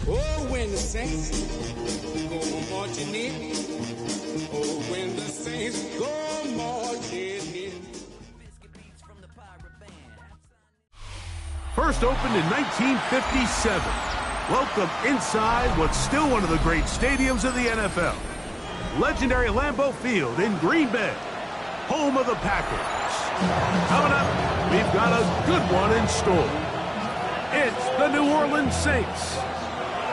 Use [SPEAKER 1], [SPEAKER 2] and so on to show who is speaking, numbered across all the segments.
[SPEAKER 1] Oh, when the saints go marching in. Oh, when the saints go marching in.
[SPEAKER 2] First opened in 1957. Welcome inside what's still one of the great stadiums of the NFL. Legendary Lambeau Field in Green Bay, home of the Packers. Coming up, we've got a good one in store. It's the New Orleans Saints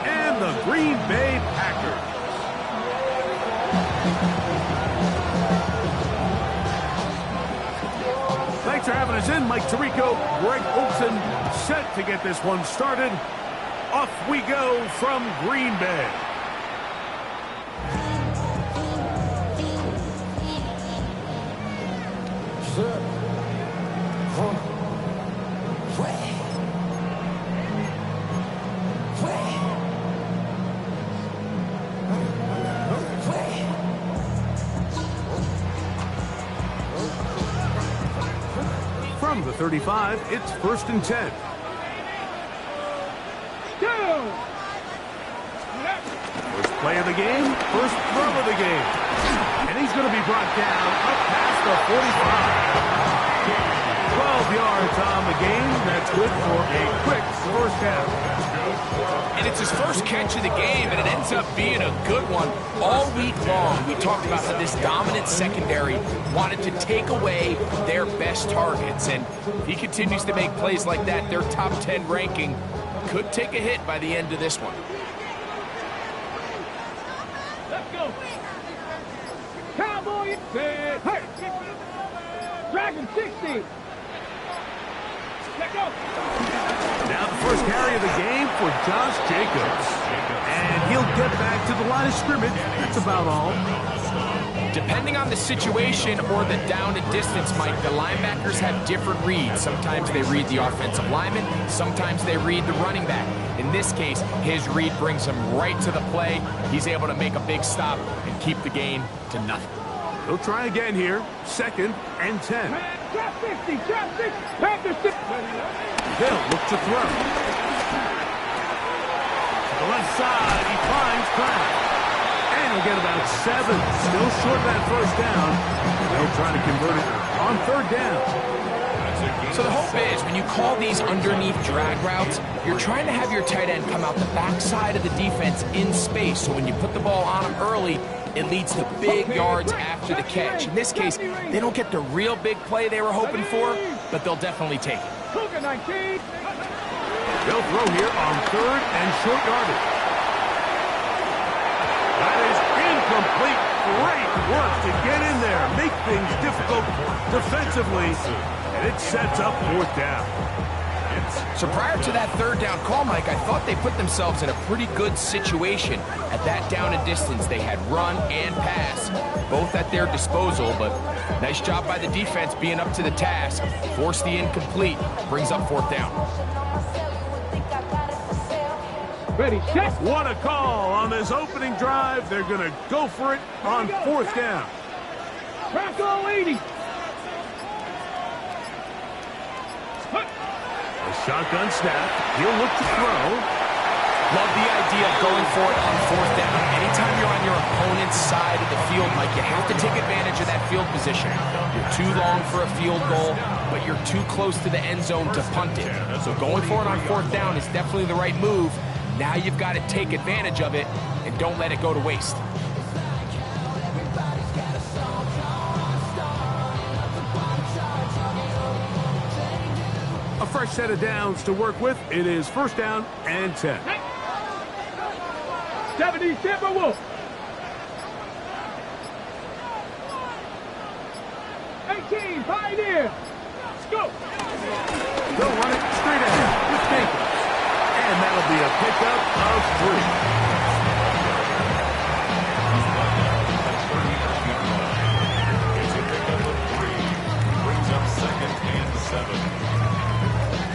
[SPEAKER 2] and the Green Bay Packers. Thanks for having us in. Mike Tirico, Greg Olsen, set to get this one started. Off we go from Green Bay. From the 35, it's 1st and 10. First play of the game, first throw of the game. And he's going to be brought down up past the 45. 12 yards on the game. That's good for a quick first down.
[SPEAKER 3] And it's his first catch of the game, and it ends up being a good one. All week long, we talked about how this dominant secondary wanted to take away their best targets. And if he continues to make plays like that, their top 10 ranking could take a hit by the end of this one.
[SPEAKER 4] Let's go. Cowboy, hey. Dragon 60. Let go.
[SPEAKER 2] Now the first carry of the game for Josh Jacobs. And he'll get back to the line of scrimmage. That's about all.
[SPEAKER 3] Depending on the situation or the down and distance, Mike, the linebackers have different reads. Sometimes they read the offensive lineman. Sometimes they read the running back. In this case, his read brings him right to the play. He's able to make a big stop and keep the gain to nothing.
[SPEAKER 2] He'll try again here. 2nd and 10.
[SPEAKER 4] Trap 60, trap 60, Panthers 60.
[SPEAKER 2] They'll look to throw. To the left side, he finds Kraft. And he'll get about 7. Still short of that first down. They'll try to convert it on 3rd down.
[SPEAKER 3] So the hope is when you call these underneath drag routes, you're trying to have your tight end come out the backside of the defense in space. So when you put the ball on him early, it leads to big yards after the catch. In this case, they don't get the real big play they were hoping for, but they'll definitely take it.
[SPEAKER 4] Cougar 19.
[SPEAKER 2] They'll throw here on 3rd and short yardage. That is incomplete. Great work to get in there, make things difficult defensively, and it sets up 4th down.
[SPEAKER 3] So prior to that 3rd down call, Mike, I thought they put themselves in a pretty good situation. At that down and distance, they had run and pass, both at their disposal, but nice job by the defense being up to the task. Force the incomplete, brings up 4th down.
[SPEAKER 4] Ready, set.
[SPEAKER 2] What a call on this opening drive. They're going to go for it on 4th down.
[SPEAKER 4] Crackle 80.
[SPEAKER 2] A shotgun snap. He'll look to throw.
[SPEAKER 3] Love the idea of going for it on 4th down. Anytime you're on your opponent's side of the field, Mike, you have to take advantage of that field position. You're too long for a field goal, but you're too close to the end zone to punt it. So going for it on 4th down is definitely the right move. Now you've got to take advantage of it and don't let it go to waste.
[SPEAKER 2] A fresh set of downs to work with. It is 1st down and 10.
[SPEAKER 4] 70 Timberwolves. 18 Pioneer. Let's go.
[SPEAKER 2] They'll run it straight ahead with Jacobs. And that'll be a pickup of 3.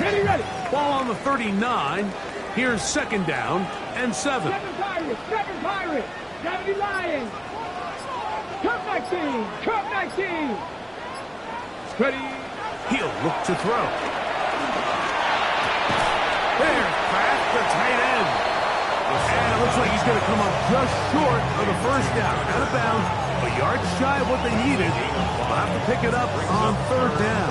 [SPEAKER 4] Ready, ready.
[SPEAKER 2] Ball on the 39. Here's 2nd down and 7.
[SPEAKER 4] 7 Pirates, 7 Pirates. 70 Lions. Come 19. Cut 19. Ready.
[SPEAKER 2] He'll look to throw. There's Kraft, the tight end. And it looks like he's going to come up just short of the first down. Out of bounds, a yard shy of what they needed. They'll have to pick it up on third down.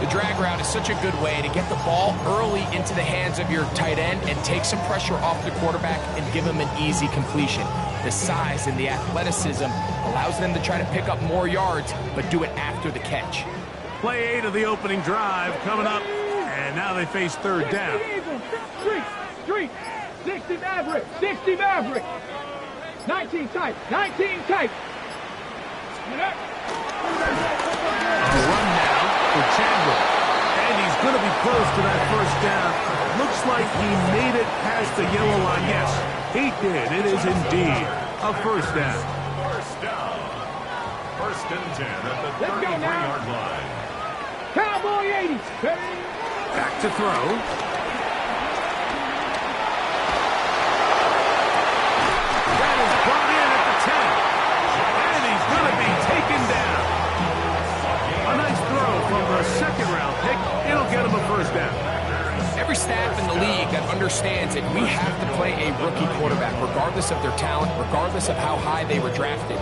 [SPEAKER 3] The drag route is such a good way to get the ball early into the hands of your tight end and take some pressure off the quarterback and give him an easy completion. The size and the athleticism allows them to try to pick up more yards, but do it after the catch.
[SPEAKER 2] Play 8 of the opening drive coming up, and now they face third down.
[SPEAKER 4] Street. 60 Maverick. 60 Maverick. 19 tight. 19 tight.
[SPEAKER 2] A run now for Chandler. And he's going to be close to that first down. Looks like he made it past the yellow line. Yes, he did. It is indeed a first down.
[SPEAKER 5] First down. First and 10 at the 33-yard line.
[SPEAKER 4] Cowboy 80.
[SPEAKER 2] Back to throw. That is brought in at the 10. And he's going to be taken down. A nice throw from the second-round pick. It'll get him a first down.
[SPEAKER 3] Every staff in the league that understands it, we have to play a rookie quarterback, regardless of their talent, regardless of how high they were drafted.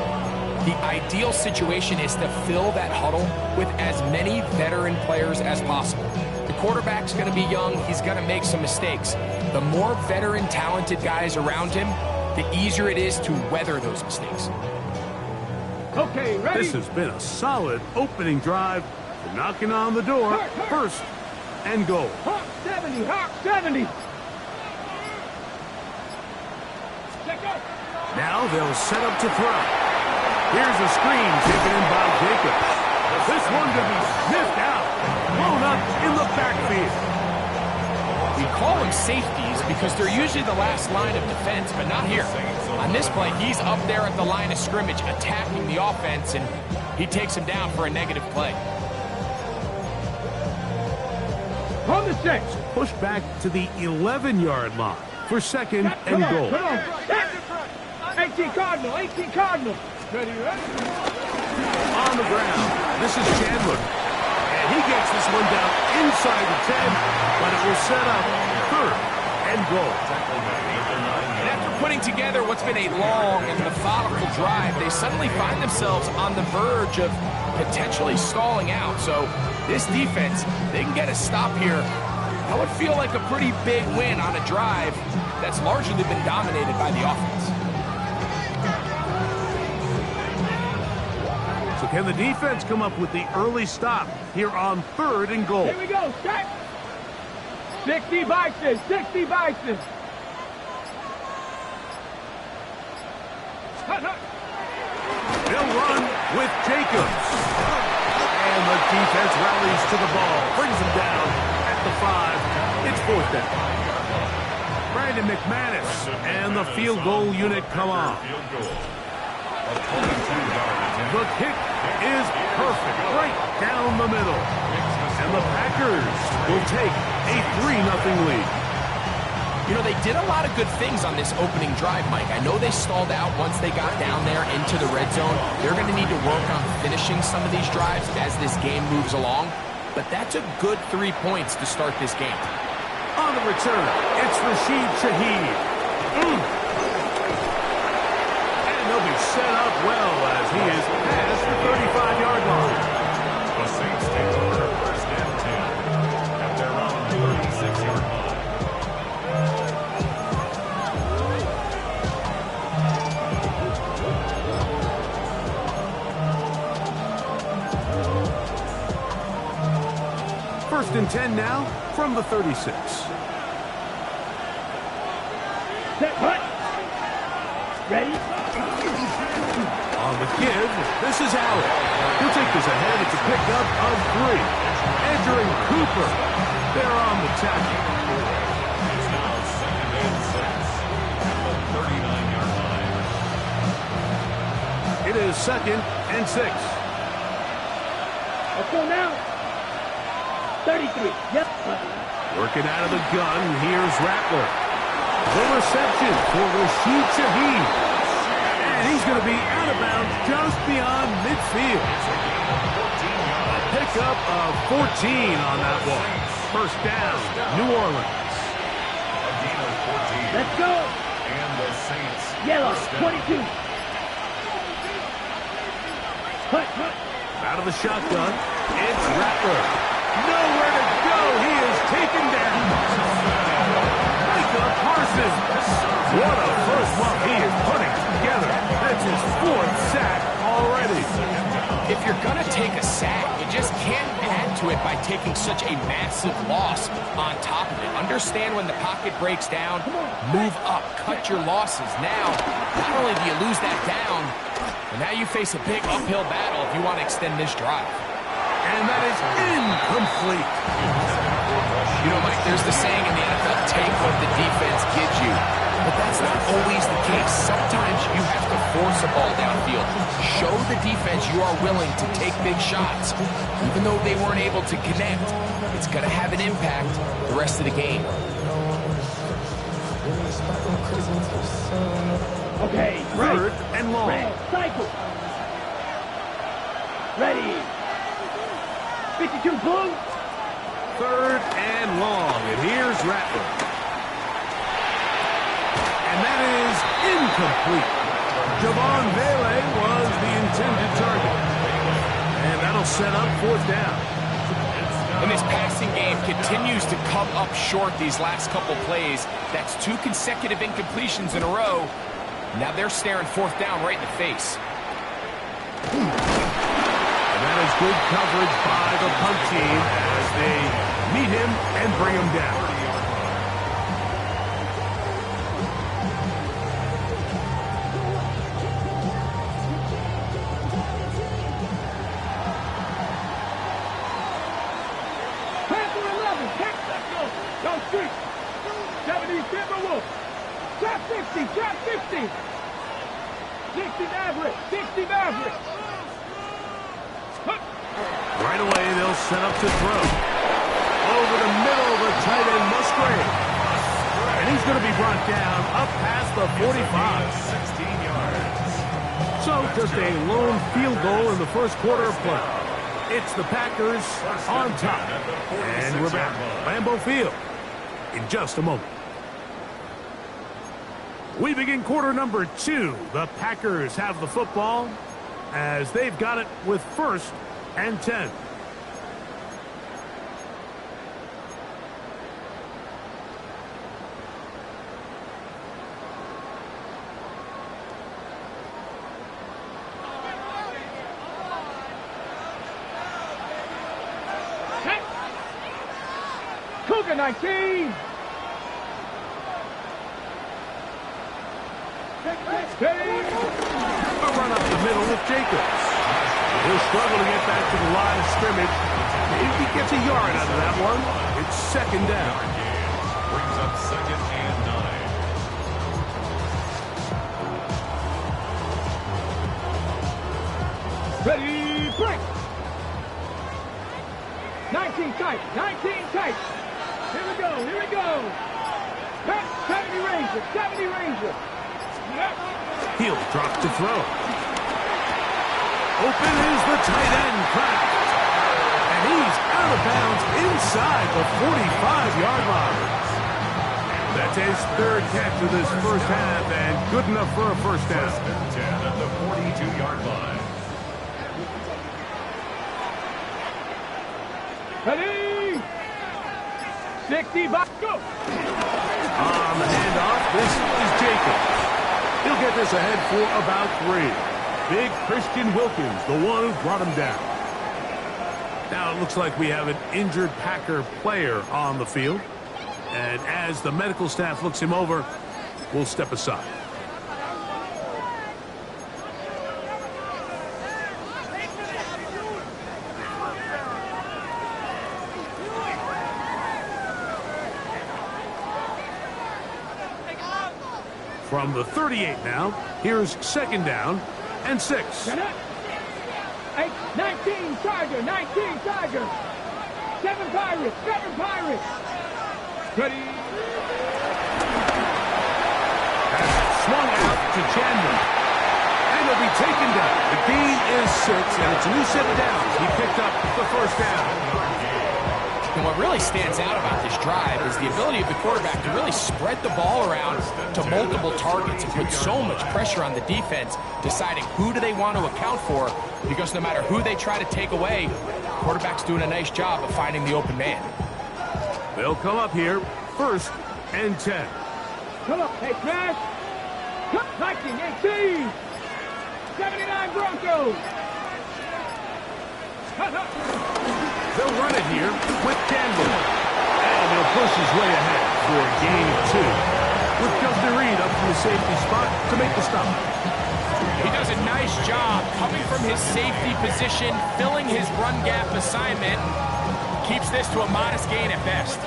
[SPEAKER 3] The ideal situation is to fill that huddle with as many veteran players as possible. The quarterback's going to be young. He's going to make some mistakes. The more veteran, talented guys around him, the easier it is to weather those mistakes.
[SPEAKER 4] Okay, ready?
[SPEAKER 2] This has been a solid opening drive. They're knocking on the door. First and goal.
[SPEAKER 4] Hawk 70. Hawk 70. Check out.
[SPEAKER 2] Now they'll set up to throw. Here's a screen taken in by Jacobs. This one to be sniffed out. Blown up in the backfield.
[SPEAKER 3] We call them safeties because they're usually the last line of defense, but not here. On this play, he's up there at the line of scrimmage attacking the offense, and he takes him down for a negative play.
[SPEAKER 4] On the 6.
[SPEAKER 2] Push back to the 11-yard line for second and goal.
[SPEAKER 4] Come on. 18 Cardinal. 18 Cardinal. Ready?
[SPEAKER 2] On the ground, this is Chandler. And he gets this one down inside the 10, but it will set up third and goal.
[SPEAKER 3] And after putting together what's been a long and methodical drive, they suddenly find themselves on the verge of potentially stalling out. So this defense, they can get a stop here. That would feel like a pretty big win on a drive that's largely been dominated by the offense.
[SPEAKER 2] So can the defense come up with the early stop here on third and goal?
[SPEAKER 4] Here we go. Set. 60 Bison. 60 Bison.
[SPEAKER 2] They'll run with Jacobs. And the defense rallies to the ball. Brings him down at the 5. It's fourth down. Brandon McManus and the field goal unit come on. The kick is perfect, right down the middle. And the Packers will take a 3-0 lead.
[SPEAKER 3] You know, they did a lot of good things on this opening drive, Mike. I know they stalled out once they got down there into the red zone. They're going to need to work on finishing some of these drives as this game moves along. But that's a good 3 points to start this game.
[SPEAKER 2] On the return, it's Rashid Shaheed. And they'll be set up well as he is past the 35-yard line.
[SPEAKER 5] The Saints take over first and 10 at their own 36-yard line.
[SPEAKER 2] First and 10 now from the 36.
[SPEAKER 4] Set. Hut. Ready?
[SPEAKER 2] On the give, this is Allen. He'll take this ahead. It's a pickup of 3. Edgerrin Cooper. They're on the tackle.
[SPEAKER 5] It's now second and 6 at the 39-yard line.
[SPEAKER 2] It is second and 6.
[SPEAKER 4] Let's go now. 33. Yep.
[SPEAKER 2] Working out of the gun, here's Rattler. The reception for Rashid Shaheed. And he he's going to be out of bounds just beyond midfield. A pickup of 14 on that one. First down, New Orleans.
[SPEAKER 4] Let's go.
[SPEAKER 5] And the Saints.
[SPEAKER 4] Yellow,
[SPEAKER 5] first down.
[SPEAKER 4] 22. Hut.
[SPEAKER 2] Out of the shotgun, it's Rattler. Nowhere to go. He is taken down. Micah Parsons. What a first look he is putting together. That's his 4th sack already.
[SPEAKER 3] If you're going to take a sack, you just can't add to it by taking such a massive loss on top of it. Understand when the pocket breaks down, move up, cut your losses. Now, not only do you lose that down, but now you face a big uphill battle if you want to extend this drive.
[SPEAKER 2] And that is incomplete.
[SPEAKER 3] You know, Mike, there's the saying in the NFL, take what the defense gives you. But that's not always the case. Sometimes you have to force a ball downfield. Show the defense you are willing to take big shots. Even though they weren't able to connect, it's going to have an impact the rest of the game.
[SPEAKER 4] Okay,
[SPEAKER 2] Third
[SPEAKER 4] right.
[SPEAKER 2] and long.
[SPEAKER 4] Red, cycle. Ready. 52 blue.
[SPEAKER 2] Third and long. And here's Rattler. And that is incomplete. Javon Bailey was the intended target. And that'll set up 4th down.
[SPEAKER 3] And this passing game continues to come up short these last couple plays. That's 2 consecutive incompletions in a row. Now they're staring 4th down right in the face.
[SPEAKER 2] And that is good coverage by the punt team as they meet him and bring him down.
[SPEAKER 4] Panther 11. Go street. 70 Timberwolves. Trap 50. Trap 50. 60 Maverick. 60 Maverick.
[SPEAKER 2] Right away, they'll set up to throw. Over the middle, the tight end Musgrave. And he's going to be brought down up past the 45.
[SPEAKER 5] 16 yards.
[SPEAKER 2] So just a lone field goal in the first quarter of play. It's the Packers on top. And we're back at Lambeau Field in just a moment. We begin quarter number 2. The Packers have the football as they've got it with 1st and 10.
[SPEAKER 4] Cougar 19.
[SPEAKER 2] A run up the middle with Jacobs. He'll struggle to get back to the line of scrimmage. If he gets a yard out of that one, it's 2nd down.
[SPEAKER 5] Brings up 2nd and 9.
[SPEAKER 4] Ready, break. 19 tight. 19 tight. Here we go. Here we go. 70 Ranger. 70 Ranger.
[SPEAKER 2] He'll drop to throw. Open is the tight end, Kraft. And he's out of bounds inside the 45-yard line. That's his 3rd catch of this first half and good enough for a first down.
[SPEAKER 5] 10 at the 42-yard line.
[SPEAKER 4] Ready. 60 back. Go.
[SPEAKER 2] On the handoff, this is Jacobs. He'll get this ahead for about 3. Big Christian Wilkins, the one who brought him down. Now it looks like we have an injured Packer player on the field. And as the medical staff looks him over, we'll step aside. From the 38 now, here's 2nd down and 6.
[SPEAKER 4] 19 Tiger, 19 Tiger. 7 Pirates, 7 Pirates. Ready.
[SPEAKER 2] Swung out to Chandler. taken down. The gain is 6, and it's a new set of downs. He picked up the first down.
[SPEAKER 3] And what really stands out about this drive is the ability of the quarterback to really spread the ball around to multiple targets and put so much pressure on the defense, deciding who do they want to account for, because no matter who they try to take away, the quarterback's doing a nice job of finding the open man.
[SPEAKER 2] They'll come up here, 1st and 10.
[SPEAKER 4] Come up, hey, Smash. Cut, Viking, 18. 79 Broncos. Cut, cut.
[SPEAKER 2] They'll run it here with Campbell. And he'll push his way ahead for a gain of 2. With Justin Reed up from the safety spot to make the stop.
[SPEAKER 3] He does a nice job coming from his safety position, filling his run gap assignment. Keeps this to a modest gain at best.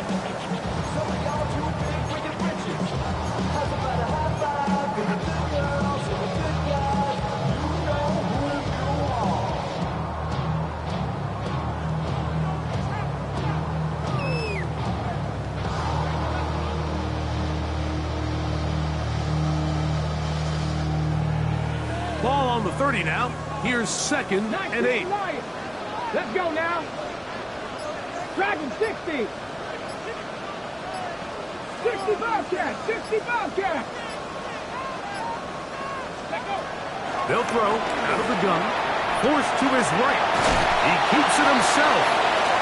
[SPEAKER 2] Ball on the 30 now. Here's 2nd and 8.
[SPEAKER 4] Lions. Let's go now. Dragon 60. 60 Bobcat. 60 Bobcat. Let go.
[SPEAKER 2] They'll throw out of the gun. Forced to his right. He keeps it himself.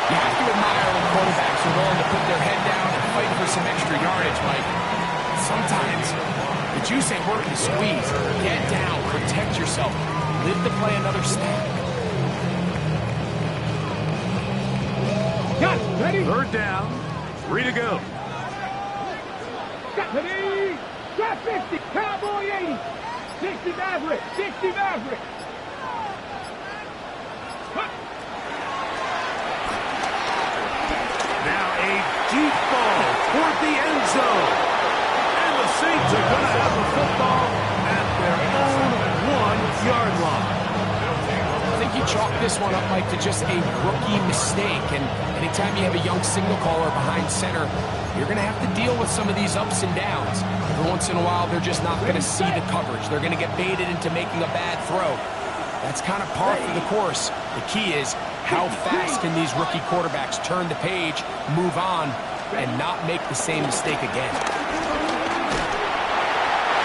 [SPEAKER 3] You have to admire when quarterbacks are willing to put their head down and fight for some extra yardage, Mike. Sometimes the juice ain't worth the squeeze. Get down, protect yourself, live to play another snap.
[SPEAKER 4] Got it. Ready?
[SPEAKER 2] 3rd down. 3 to go.
[SPEAKER 4] Got ready. Got 50. Cowboy 80. 60 Maverick. 60 Maverick. Cut.
[SPEAKER 2] Now a deep ball toward the end zone. And the Saints are going to have the football at their own 1-yard line.
[SPEAKER 3] I think you chalk this one up, Mike, to just a rookie mistake. And anytime you have a young signal caller behind center, you're going to have to deal with some of these ups and downs. Every once in a while, they're just not going to see the coverage. They're going to get baited into making a bad throw. That's kind of par for the course. The key is how fast can these rookie quarterbacks turn the page, move on, and not make the same mistake again.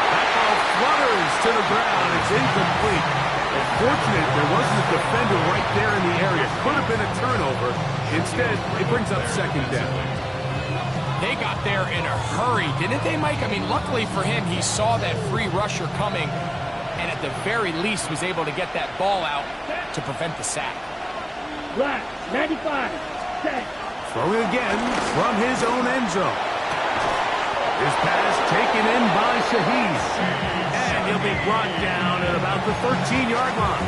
[SPEAKER 2] That ball flutters to the ground. It's incomplete. Unfortunate there wasn't a defender right there in the area. Could have been a turnover. Instead, it brings up 2nd down.
[SPEAKER 3] They got there in a hurry, didn't they, Mike? I mean, luckily for him, he saw that free rusher coming, and at the very least was able to get that ball out to prevent the sack.
[SPEAKER 4] Black. 95. Set.
[SPEAKER 2] Throwing again from his own end zone. His pass taken in by Shaheed. And he'll be brought down at about the 13-yard line.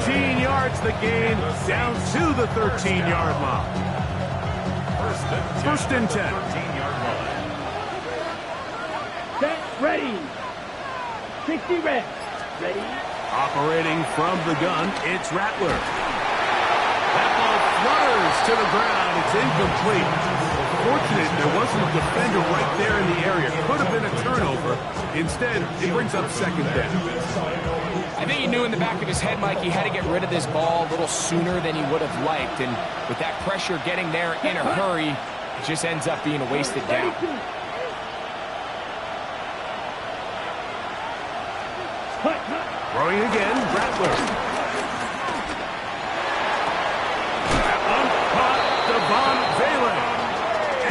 [SPEAKER 2] 13 yards the gain, down to the 13-yard line. 1st and 10.
[SPEAKER 4] Set. Ready. 60 red. Ready.
[SPEAKER 2] Operating from the gun, it's Rattler. That ball flutters to the ground. It's incomplete. Fortunate there wasn't a defender right there in the area. Could have been a turnover. Instead, it brings up 2nd down.
[SPEAKER 3] I think he knew in the back of his head, Mike, he had to get rid of this ball a little sooner than he would have liked. And with that pressure getting there in a hurry, it just ends up being a wasted down.
[SPEAKER 2] Throwing again, Rattler. That one caught Devon Valen.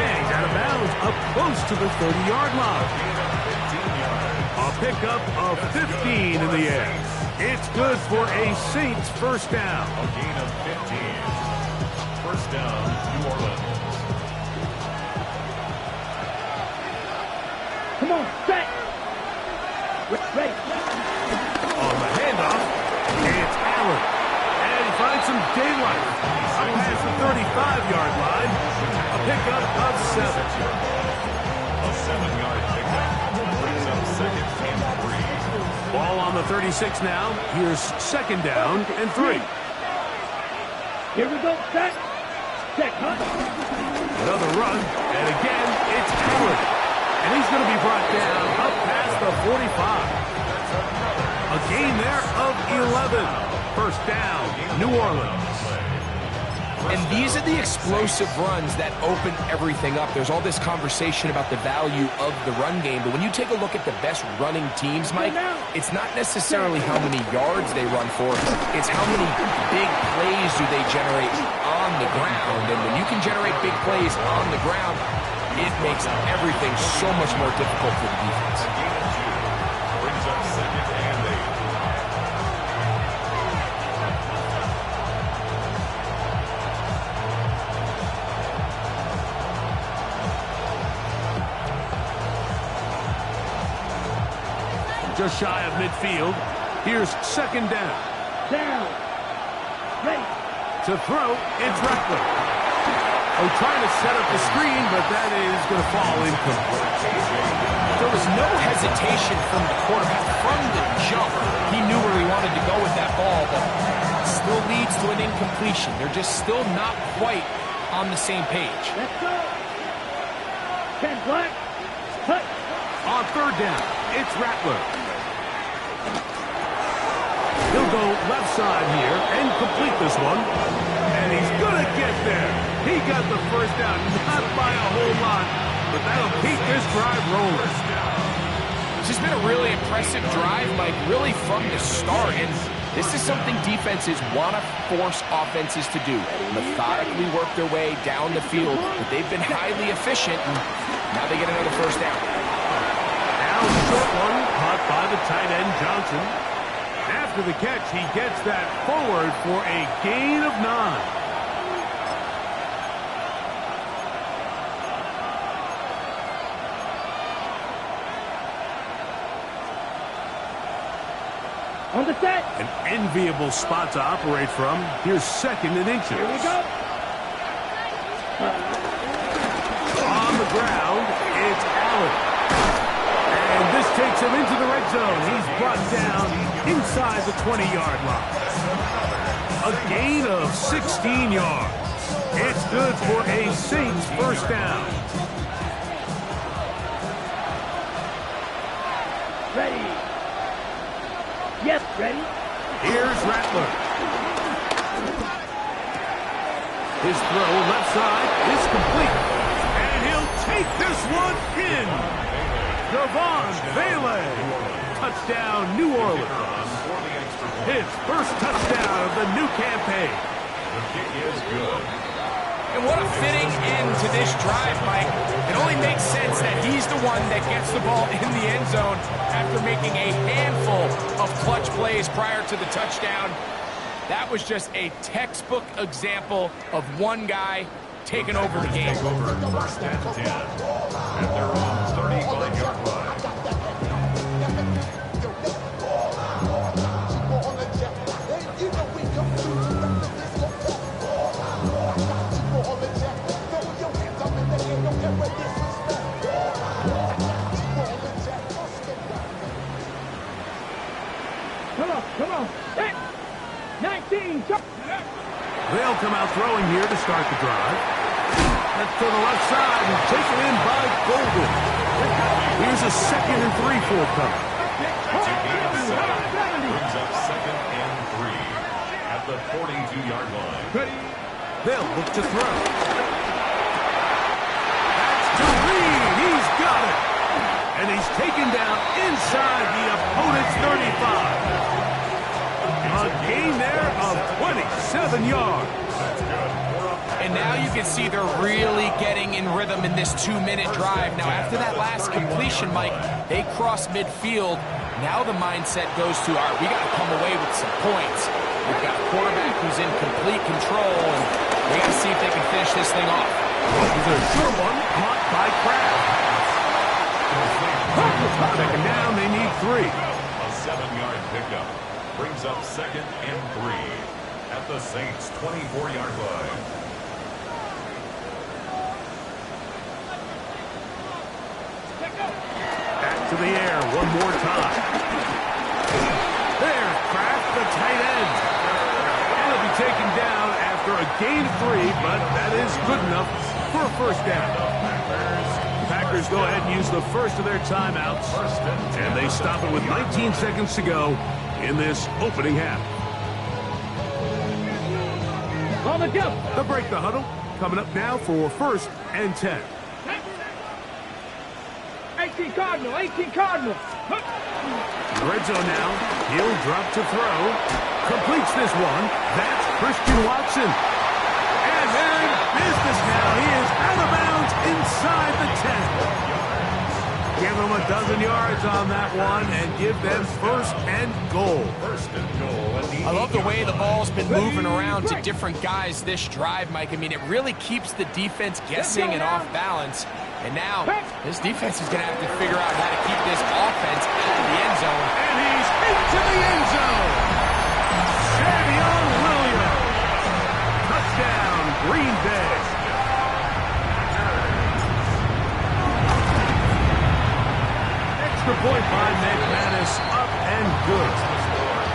[SPEAKER 2] And he's out of bounds up close to the 30-yard line. A pickup of 15 in the air. It's good for a Saints 1st down.
[SPEAKER 5] A gain of 15. 1st down, New Orleans.
[SPEAKER 4] Come on. Set. Ready.
[SPEAKER 2] On the handoff, it's Allen. And he finds some daylight. Up past the 35-yard line. A pickup of 7.
[SPEAKER 5] A 7-yard pickup. Brings up 2nd and 3.
[SPEAKER 2] Ball on the 36 now. Here's 2nd down and 3.
[SPEAKER 4] Here we go. Set. Check. Hunt.
[SPEAKER 2] Another run. And again, it's Allen. And he's going to be brought down up past the 45. A A gain there of 11. First down, New Orleans.
[SPEAKER 3] And these are the explosive runs that open everything up. There's all this conversation about the value of the run game, but when you take a look at the best running teams, Mike, it's not necessarily how many yards they run for, it's how many big plays do they generate on the ground. And when you can generate big plays on the ground, it makes everything so much more difficult for the defense.
[SPEAKER 5] Brings up second and 8.
[SPEAKER 2] Just shy of midfield. Here's second down.
[SPEAKER 4] Down. Ready.
[SPEAKER 2] To throw, it's Rattler. Oh, trying to set up the screen, but that is going to fall incomplete.
[SPEAKER 3] There was no hesitation from the quarterback. From the jump, he knew where he wanted to go with that ball, but still leads to an incompletion. They're just still not quite on the same page.
[SPEAKER 4] Let's go. 10 black. Cut.
[SPEAKER 2] On third down, it's Rattler. He'll go left side here and complete this one. And he's going to get there. He got the first down, not by a whole lot, but that'll keep this drive rolling.
[SPEAKER 3] This has been a really impressive drive, Mike, really from the start. And this is something defenses want to force offenses to do. Methodically work their way down the field, but they've been highly efficient, and now they get another first down.
[SPEAKER 2] Now short one, caught by the tight end, Johnson. After the catch, he gets that forward for a gain of 9.
[SPEAKER 4] On the set.
[SPEAKER 2] An enviable spot to operate from. Here's second and inches.
[SPEAKER 4] Here we go.
[SPEAKER 2] On the ground, it's Allen. And this takes him into the red zone. He's brought down inside the 20-yard line. A gain of 16 yards. It's good for a Saints first down.
[SPEAKER 4] Ready. Yes, ready.
[SPEAKER 2] Here's Rattler. His throw left side is complete. And he'll take this one in. Devon Bailey. Touchdown, New Orleans. His first touchdown of the new campaign.
[SPEAKER 5] The kick is good.
[SPEAKER 3] And what a fitting end to this drive, Mike. It only makes sense that he's the one that gets the ball in the end zone after making a handful of clutch plays prior to the touchdown. That was just a textbook example of one guy taking over the game.
[SPEAKER 5] Take over first and 10 at their own 35-yard line.
[SPEAKER 4] Come on. Hey. 19.
[SPEAKER 2] They'll come out throwing here to start the drive. That's to the left side and taken in by Golden. Here's a 2nd and 3 forthcoming.
[SPEAKER 5] Brings up second and 3 at the 42-yard line.
[SPEAKER 2] They'll look to throw. That's to Reed. He's got it. And he's taken down inside the opponent's 35. A gain there of 27 yards.
[SPEAKER 3] And now you can see they're really getting in rhythm in this 2-minute drive. Now, after that last completion, Mike, they cross midfield. Now the mindset goes to, all right, we got to come away with some points. We've got a quarterback who's in complete control, and we got to see if they can finish this thing off.
[SPEAKER 2] He's a short one, caught by Kraft. Second down, they need 3.
[SPEAKER 5] A 7-yard pickup brings up second and 3 at the Saints' 24-yard line.
[SPEAKER 2] Back to the air one more time. There's Kraft, the tight end. And he'll be taken down after a gain of 3, but that is good enough for a first down. Packers go ahead and use the first of their timeouts, and they stop it with 19 seconds to go in this opening half.
[SPEAKER 4] On the jump.
[SPEAKER 2] The break the huddle. Coming up now for 1st and 10.
[SPEAKER 4] 18 Cardinal, 18 Cardinal.
[SPEAKER 2] Red zone now. He'll drop to throw. Completes this one. That's Christian Watson. And then business now. He is out of bounds inside the 10. Give them a dozen yards on that one and give them 1st and goal.
[SPEAKER 5] 1st and goal.
[SPEAKER 3] I love the way the ball's been moving around to different guys this drive, Mike. I mean, it really keeps the defense guessing and off balance. And now, this defense is going to have to figure out how to keep this offense out of the end zone.
[SPEAKER 2] And he's into the end zone. Savion Williams. Touchdown, Green Bay. Extra point by McManus, up and good.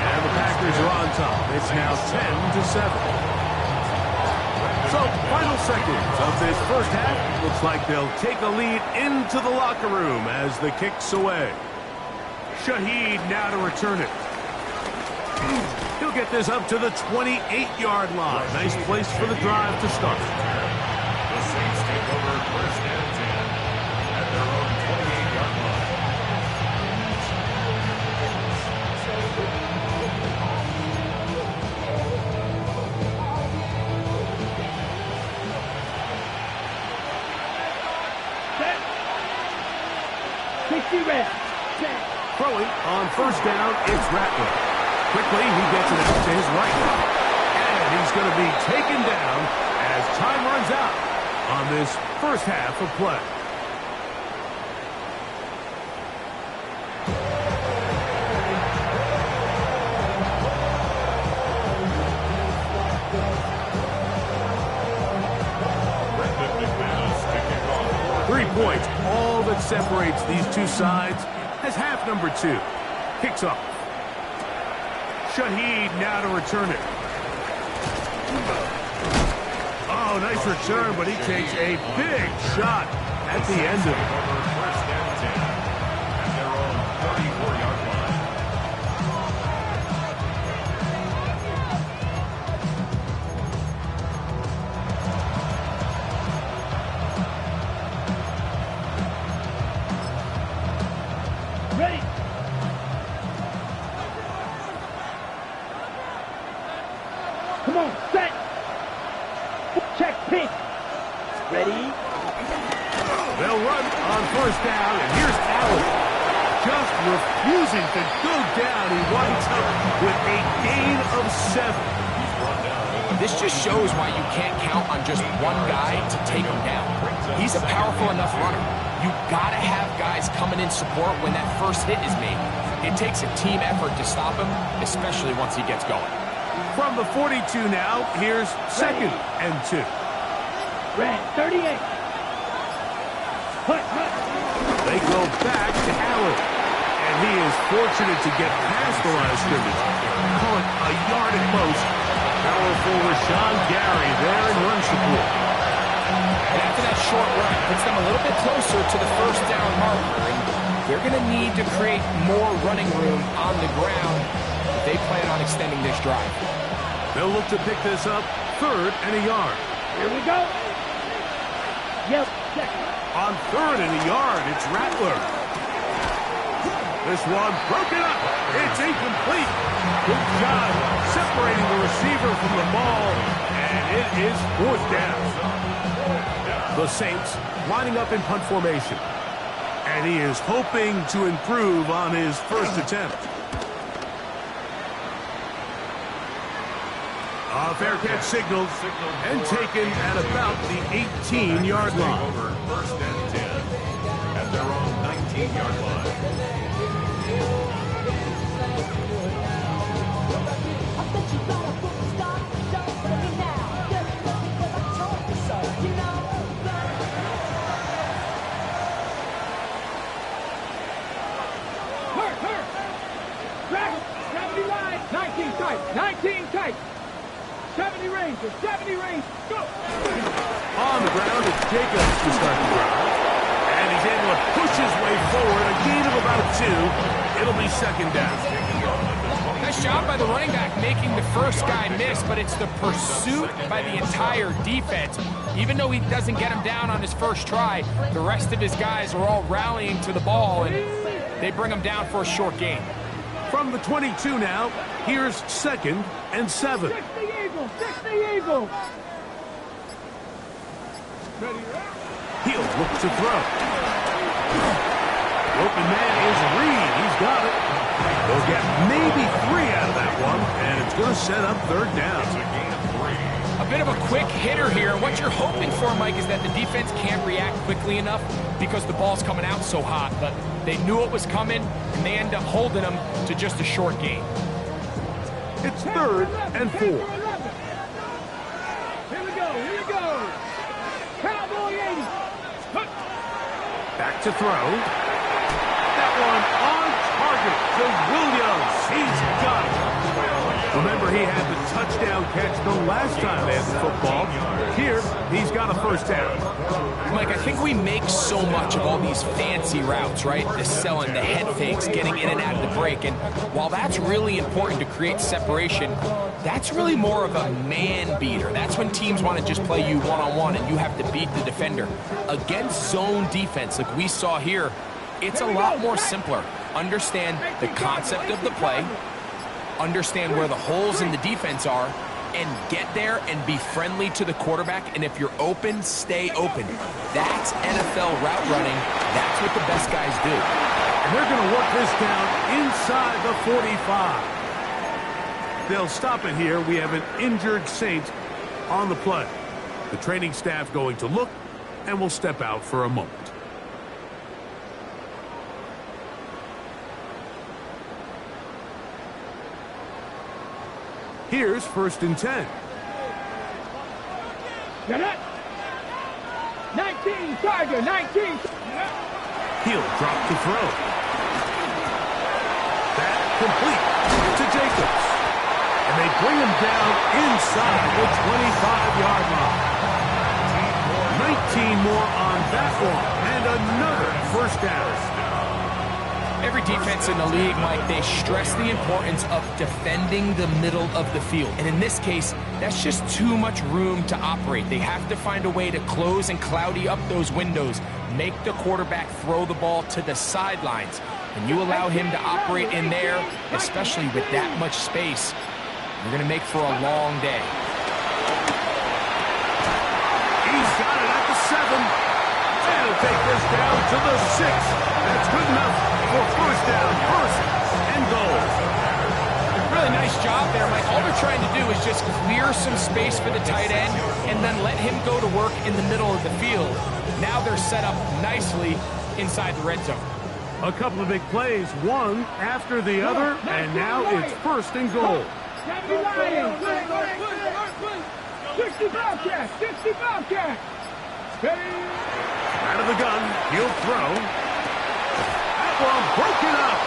[SPEAKER 2] And the Packers are on top. It's now 10-7. So, final seconds of this first half. Looks like they'll take a lead into the locker room as the kick's away. Shaheed now to return it. He'll get this up to the 28-yard line. Nice place for the drive to start.
[SPEAKER 5] The Saints take over 1st and 10 at their own 28-yard line.
[SPEAKER 2] Throwing on 1st down, it's Rattler. Quickly, he gets it out to his right. And he's going to be taken down as time runs out on this first half of play.
[SPEAKER 5] Brendan McManus to kick off.
[SPEAKER 2] 3 points, all that separates these two sides as half number 2 kicks off. Shaheed now to return it. Oh, nice return, but he takes a big shot at the end of it.
[SPEAKER 5] Over 1st and 10 at their own 34-yard line.
[SPEAKER 4] Ready. Come on, set. Check pitch. Ready.
[SPEAKER 2] They'll run on 1st down, and here's Allen. Just refusing to go down. He winds up with a gain of 7.
[SPEAKER 3] This just shows why you can't count on just one guy to take him down. He's a powerful enough runner. You gotta have guys coming in support when that first hit is made. It takes a team effort to stop him, especially once he gets going.
[SPEAKER 2] From the 42 now, here's 2nd and 2.
[SPEAKER 4] Red 38. Hut.
[SPEAKER 2] They go back to Allen. And he is fortunate to get past the line of scrimmage. Call it a yard at most. Powerful Rashawn Gary there in run support.
[SPEAKER 3] And after that short run, it puts them a little bit closer to the 1st down marker. And they're going to need to create more running room on the ground if they plan on extending this drive.
[SPEAKER 2] They'll look to pick this up 3rd and a yard.
[SPEAKER 4] Here we go. Yep, check.
[SPEAKER 2] On 3rd and a yard, it's Rattler. This one broken up. It's incomplete. Good job separating the receiver from the ball. And it is 4th down. The Saints lining up in punt formation. And he is hoping to improve on his first attempt. A fair catch signaled and taken at about the 18-yard line.
[SPEAKER 5] Over 1st and 10 at their own 19-yard line.
[SPEAKER 4] Track. 70 line. 19 tight. 19 tight. 70 Rangers. 70 Rangers. Go.
[SPEAKER 2] On the ground, it's Jacobs to start the drive. And he's able to push his way forward. A gain of about 2. It'll be 2nd down.
[SPEAKER 3] Nice job by the running back making the first guy miss, but it's the pursuit by the entire defense. Even though he doesn't get him down on his first try, the rest of his guys are all rallying to the ball, and they bring him down for a short gain.
[SPEAKER 2] From the 22 now, here's 2nd and 7.
[SPEAKER 4] 60 Eagles, 60 Eagles.
[SPEAKER 2] He'll look to throw. The open man is Reed. He's got it. They'll get maybe 3 out of that one, and it's going to set up 3rd down.
[SPEAKER 3] A bit of a quick hitter here, and what you're hoping for, Mike, is that the defense can't react quickly enough because the ball's coming out so hot, but they knew it was coming, and they end up holding them to just a short gain.
[SPEAKER 2] It's 3rd and 4.
[SPEAKER 4] Here we go, here we go. Cowboy 80.
[SPEAKER 2] Back to throw. That one on target to Williams. He's got it. Remember, he had the touchdown catch the last time they had the football. Here, he's got a 1st down.
[SPEAKER 3] Mike, I think we make so much of all these fancy routes, right? The selling, the head fakes, getting in and out of the break. And while that's really important to create separation, that's really more of a man beater. That's when teams want to just play you one-on-one and you have to beat the defender. Against zone defense, like we saw here, it's a lot more simpler. Understand the concept of the play, understand where the holes in the defense are, and get there and be friendly to the quarterback. And if you're open, stay open. That's NFL route running. That's what the best guys do.
[SPEAKER 2] And they're going to work this down inside the 45. They'll stop it here. We have an injured Saint on the play. The training staff going to look, and will step out for a moment. Here's 1st and 10.
[SPEAKER 4] Get it. 19, Tiger, 19.
[SPEAKER 2] He'll drop to throw. That complete to Jacobs. And they bring him down inside the 25-yard line. 19 more on that one. And another 1st down.
[SPEAKER 3] Every defense in the league, Mike, they stress the importance of defending the middle of the field. And in this case, that's just too much room to operate. They have to find a way to close and cloudy up those windows, make the quarterback throw the ball to the sidelines. And you allow him to operate in there, especially with that much space, you're going to make for a long day.
[SPEAKER 2] He's got it at the 7. And he'll take this down to the 6. That's good enough for 1st down, 1st and goal.
[SPEAKER 3] Really nice job there, Mike. All they're trying to do is just clear some space for the tight end and then let him go to work in the middle of the field. Now they're set up nicely inside the red zone.
[SPEAKER 2] A couple of big plays, one after the other, and now it's 1st and goal.
[SPEAKER 4] 60 Bobcat, 60 Bobcat.
[SPEAKER 2] Out of the gun, he'll throw. That one broken up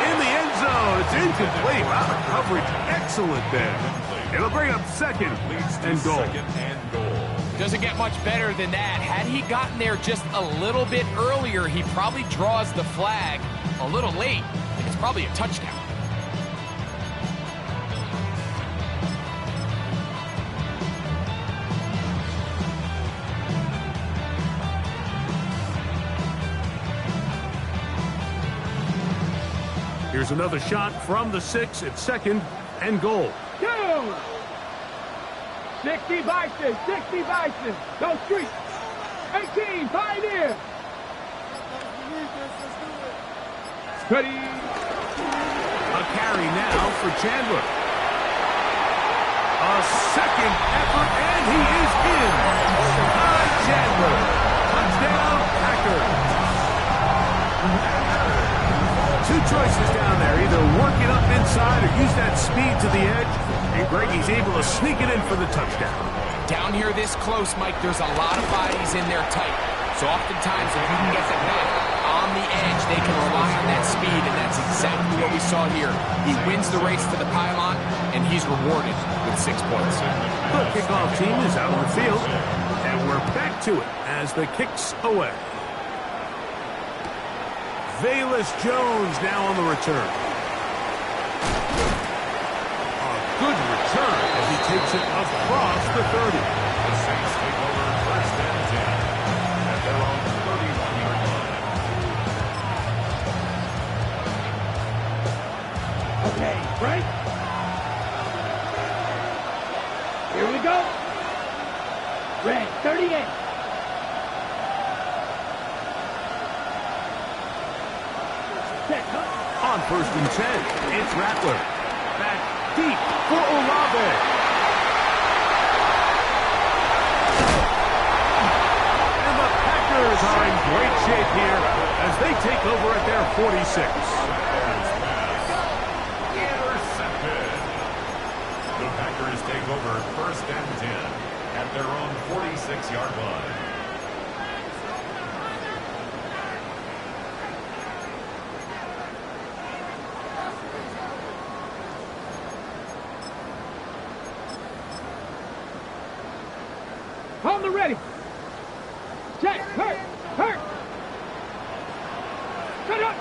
[SPEAKER 2] in the end zone. It's incomplete. Wow, the coverage excellent there. It'll bring up 2nd and goal.
[SPEAKER 3] Doesn't get much better than that. Had he gotten there just a little bit earlier, he probably draws the flag a little late. It's probably a touchdown.
[SPEAKER 2] Here's another shot from the 6 at 2nd and goal.
[SPEAKER 4] 60 Bison, 60 Bison. Go Street. 18, Pioneer. Ready.
[SPEAKER 2] A carry now for Chandler. A 2nd effort, and he is in. Ty Chandler. Touchdown, Packers. Two choices down there. Either work it up inside or use that speed to the edge. And Greggy's able to sneak it in for the touchdown.
[SPEAKER 3] Down here this close, Mike, there's a lot of bodies in there tight. So oftentimes, if you can get them back on the edge, they can rely on that speed, and that's exactly what we saw here. He wins the race to the pylon, and he's rewarded with 6 points.
[SPEAKER 2] The kickoff team is out on the field, and we're back to it as the kick's away. Velus Jones now on the return. takes it across the 30.
[SPEAKER 5] The Saints take over first and 10 at their own 31-yard line.
[SPEAKER 4] Okay, break. Here we go. Red, 38. Set, huh?
[SPEAKER 2] On first and 10, it's Rattler. Back deep for Olave. And the Packers are in great shape here as they take over at their 46.
[SPEAKER 5] Intercepted. The Packers take over first and 10 at their own 46-yard line.
[SPEAKER 4] On the ready. Check. Hurt. Set up.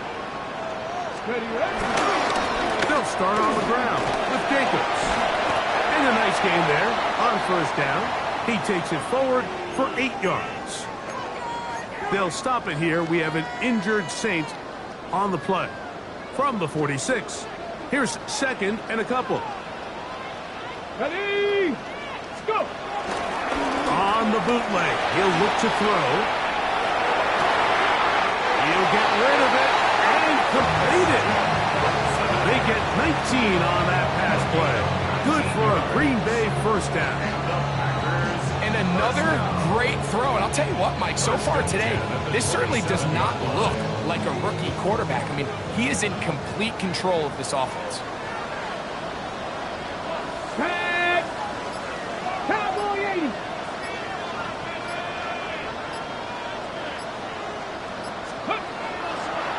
[SPEAKER 4] Steady, ready.
[SPEAKER 2] They'll start on the ground with Jacobs. And a nice game there on first down. He takes it forward for 8 yards. They'll stop it here. We have an injured Saint on the play. From the 46, here's second and a couple.
[SPEAKER 4] Ready. Let's go.
[SPEAKER 2] On the bootleg, he'll look to throw. He'll get rid of it and complete it. They get 19 on that pass play. Good for a Green Bay first down.
[SPEAKER 3] And another great throw. And I'll tell you what, Mike, so far today, this certainly does not look like a rookie quarterback. I mean, he is in complete control of this offense.
[SPEAKER 4] Tag. Cowboy 80.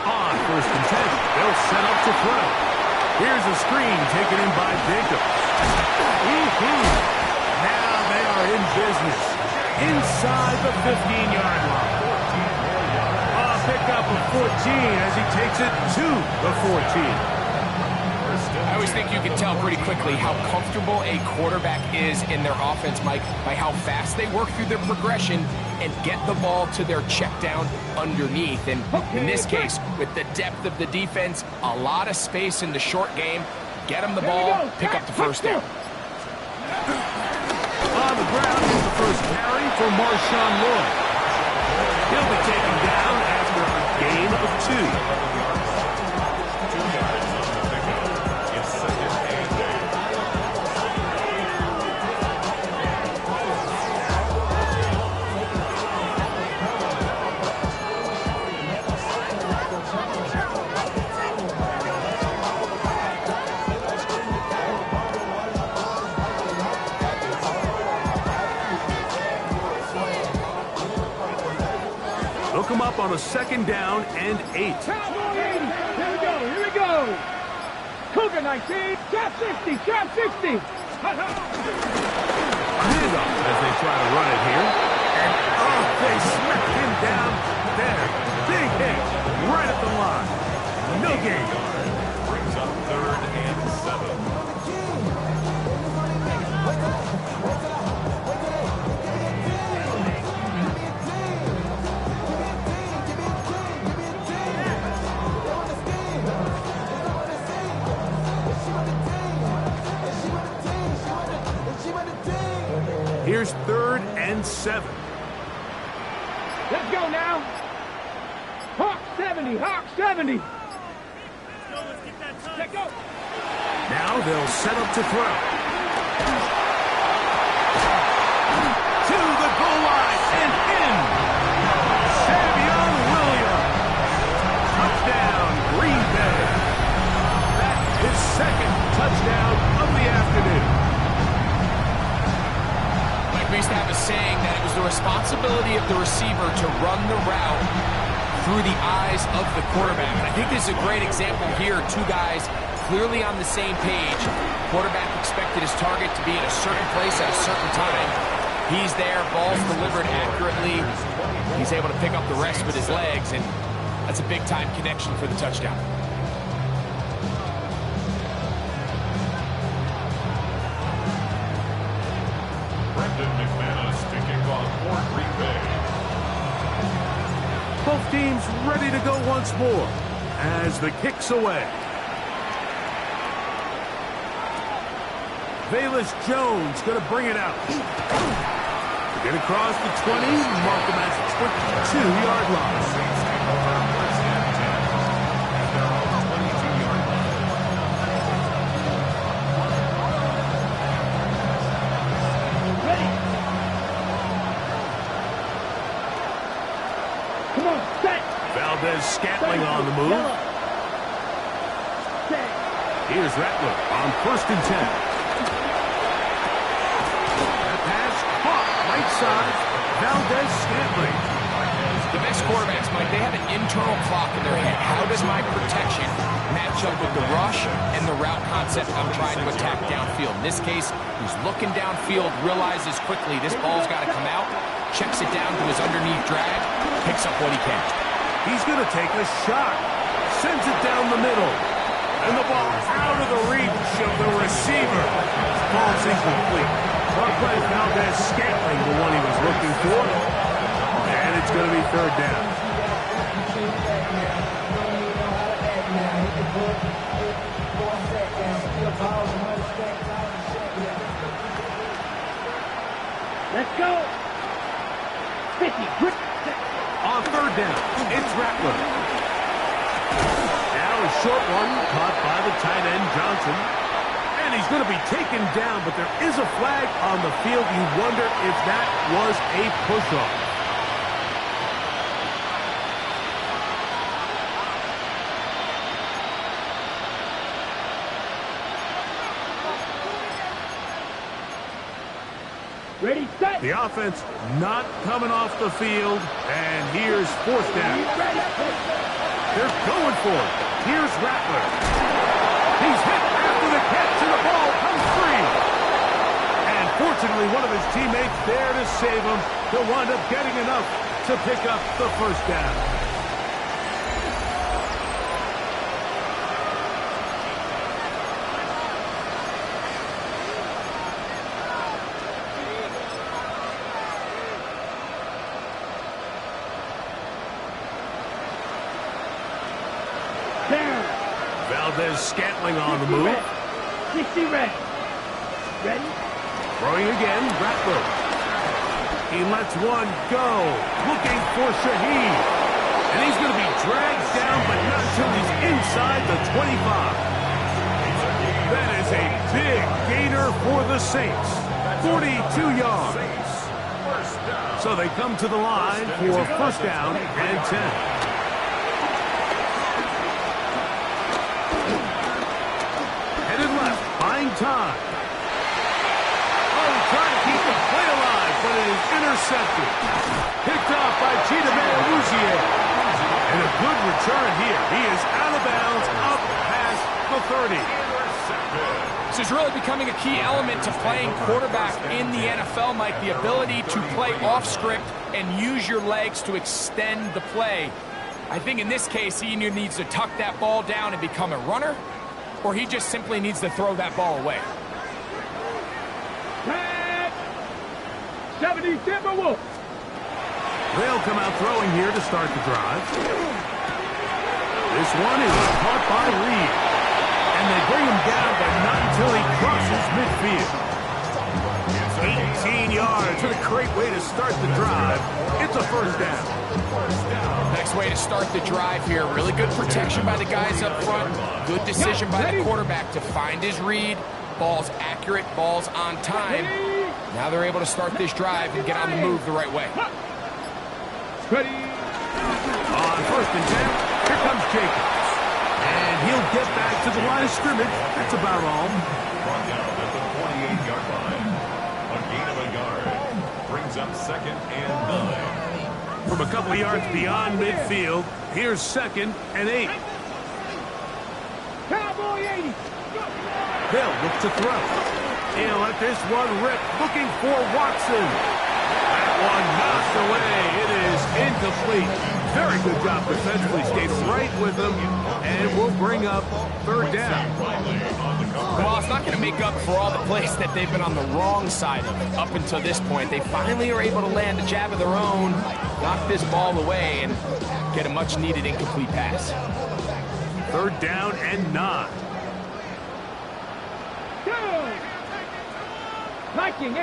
[SPEAKER 2] On first and 10, they'll set up to throw. Here's a screen taken in by Jacobs. Now they are in business inside the 15-yard line. A pickup of 14 as he takes it to the 14.
[SPEAKER 3] I always think you can tell pretty quickly how comfortable a quarterback is in their offense, Mike, by how fast they work through their progression and get the ball to their check down underneath. And in this case, with the depth of the defense, a lot of space in the short game, get them the ball, pick up the first down.
[SPEAKER 2] On the ground is the first carry for Marshawn Lloyd. He'll be taken down after a gain of 2. Come up on a second down and 8.
[SPEAKER 4] Cowboy 80. Here we go. Cougar 19. Trap 60.
[SPEAKER 2] Handoff as they try to run it here. And they smack him down there. Big hit right at the line. No gain.
[SPEAKER 5] Brings up third and 7.
[SPEAKER 2] Here's third and 7.
[SPEAKER 4] Let's go now. Hawk 70. Let's go.
[SPEAKER 2] Now they'll set up to throw. To the goal line and in. Savion Williams. Touchdown, Green Bay. That's his second touchdown of the afternoon.
[SPEAKER 3] We used to have a saying that it was the responsibility of the receiver to run the route through the eyes of the quarterback. And I think this is a great example here. Two guys clearly on the same page. Quarterback expected his target to be in a certain place at a certain time. He's there, ball's delivered accurately. He's able to pick up the rest with his legs, and that's a big-time connection for the touchdown.
[SPEAKER 2] team's ready to go once more as the kick's away. Velus Jones going to bring it out. To get across the 20, mark him at the 22-yard line.
[SPEAKER 5] Saints take over first and 10 at their own 22-yard line.
[SPEAKER 4] Ready. Come on, set.
[SPEAKER 2] Valdez-Scantling on the move.
[SPEAKER 4] Set.
[SPEAKER 2] Here's Rattler on 1st and 10. That pass caught right side. Valdez-Scantling.
[SPEAKER 3] The best quarterbacks, Mike, they have an internal clock in their head. How does my protection match up with the rush and the route concept I'm trying to attack downfield? In this case, he's looking downfield, realizes quickly this ball's got to come out, checks it down to his underneath drag, picks up what he can.
[SPEAKER 2] He's going to take a shot. Sends it down the middle. And the ball out of the reach of the receiver. Ball's incomplete. Well played, Valdez-Scantling, the one he was looking for. And it's going to be 3rd down.
[SPEAKER 4] Let's go. 50.
[SPEAKER 2] On 3rd down, it's Rattler. Now a short one caught by the tight end, Johnson. And he's going to be taken down, but there is a flag on the field. You wonder if that was a push-off.
[SPEAKER 4] Ready, set.
[SPEAKER 2] The offense not coming off the field, and here's 4th down. They're going for it. Here's Rattler. He's hit after the catch, and the ball comes free. And fortunately, one of his teammates there to save him. He'll wind up getting enough to pick up the 1st down. Valdez-Scantling on the move.
[SPEAKER 4] 60 ready. Ready?
[SPEAKER 2] Throwing again, Rattler. He lets one go. Looking for Shaheed. And he's going to be dragged down, but not until he's inside the 25. That is a big gainer for the Saints. 42 yards. So they come to the line for 1st down and 10. Buying time. Oh, trying to keep the play alive, but it is intercepted. Picked off by Chidobe Awuzie. And a good return here. He is out of bounds, up past the 30.
[SPEAKER 3] This is really becoming a key element to playing quarterback in the NFL, Mike, the ability to play off script and use your legs to extend the play. I think in this case, he either needs to tuck that ball down and become a runner, or he just simply needs to throw that ball away.
[SPEAKER 4] 70 Timberwolves.
[SPEAKER 2] They'll come out throwing here to start the drive. This one is caught by Reed. And they bring him down, but not until he crosses midfield. 18 yards. What a great way to start the drive. It's a 1st down.
[SPEAKER 3] Next way to start the drive here. Really good protection by the guys up front. Good decision by the quarterback to find his read. Ball's accurate, ball's on time. Now they're able to start this drive and get on the move the right way.
[SPEAKER 4] Ready.
[SPEAKER 2] On 1st and 10, here comes Jacobs. And he'll get back to the line of scrimmage. That's about all.
[SPEAKER 5] Brought down at the 48-yard line. A gain of a yard. Brings up 2nd and 9.
[SPEAKER 2] From a couple of yards beyond midfield, here's 2nd and 8.
[SPEAKER 4] Cowboy 80.
[SPEAKER 2] They'll look to throw. He'll let this one rip, looking for Watson. That one knocked away. It is incomplete. Very good job defensively. Stayed right with him, and we'll bring up 3rd down.
[SPEAKER 3] Well, it's not going to make up for all the plays that they've been on the wrong side of it up until this point. They finally are able to land a jab of their own, knock this ball away, and get a much-needed incomplete pass.
[SPEAKER 2] 3rd down and 9.
[SPEAKER 4] Go! Viking 18!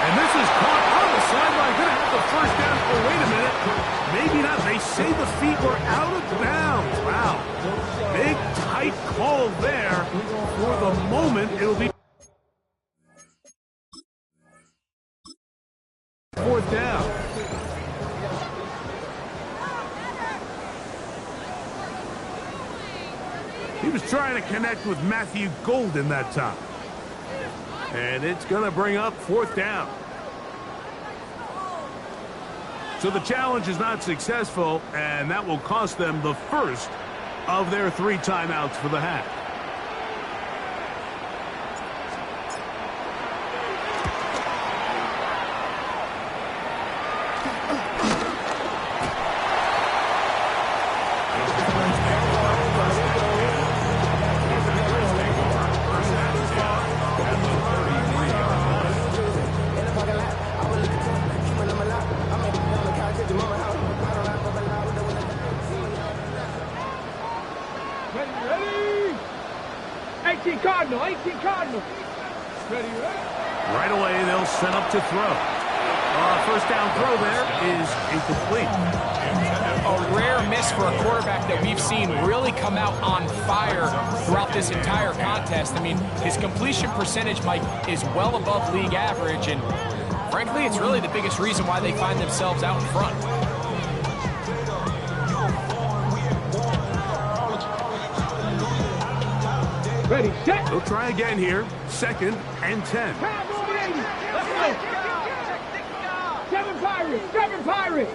[SPEAKER 2] And this is caught on the sideline. Going to have the 1st down. Oh, wait a minute. Maybe not. They say the feet were out of bounds. Wow. Big, tight call there. For the moment, it'll be 4th down. He was trying to connect with Matthew Golden that time. And it's going to bring up 4th down. So the challenge is not successful, and that will cost them the first of their 3 timeouts for the half.
[SPEAKER 4] Ready? 18 Cardinal, 18 Cardinal. Ready, ready.
[SPEAKER 2] Right away, they'll set up to throw. 1st down throw there is incomplete.
[SPEAKER 3] A rare miss for a quarterback that we've seen really come out on fire throughout this entire contest. I mean, his completion percentage, Mike, is well above league average, and frankly, it's really the biggest reason why they find themselves out in front.
[SPEAKER 4] Ready, set.
[SPEAKER 2] They'll try again here. 2nd and 10.
[SPEAKER 4] Cowboy 80. Let's go. 7 Pirates, 7 Pirates.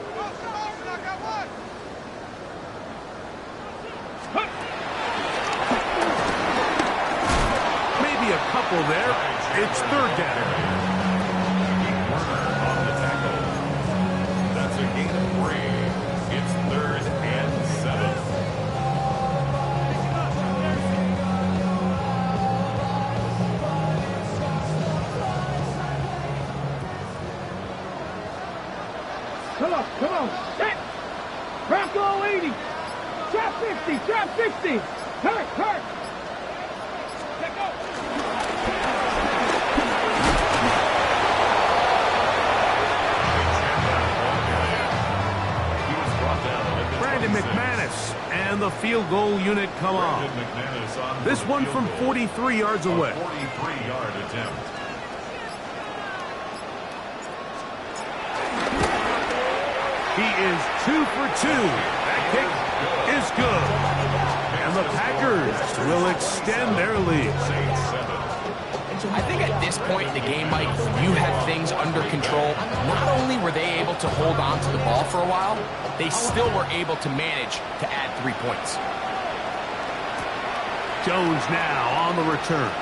[SPEAKER 2] Maybe a couple there. It's 3rd down.
[SPEAKER 5] On the tackle. That's a gain of 3. It's 3rd and 7.
[SPEAKER 4] Come on, set. Bronco 80. Trap 50, trap 50. Hurt. Let go.
[SPEAKER 2] Brandon McManus and the field goal unit come on. This one from 43 yards away.
[SPEAKER 5] 43-yard attempt.
[SPEAKER 2] He is 2 for 2. That kick is good. And the Packers will extend their lead.
[SPEAKER 3] I think at this point in the game, Mike, you had things under control. Not only were they able to hold on to the ball for a while, they still were able to manage to add 3 points.
[SPEAKER 2] Jones now on the return.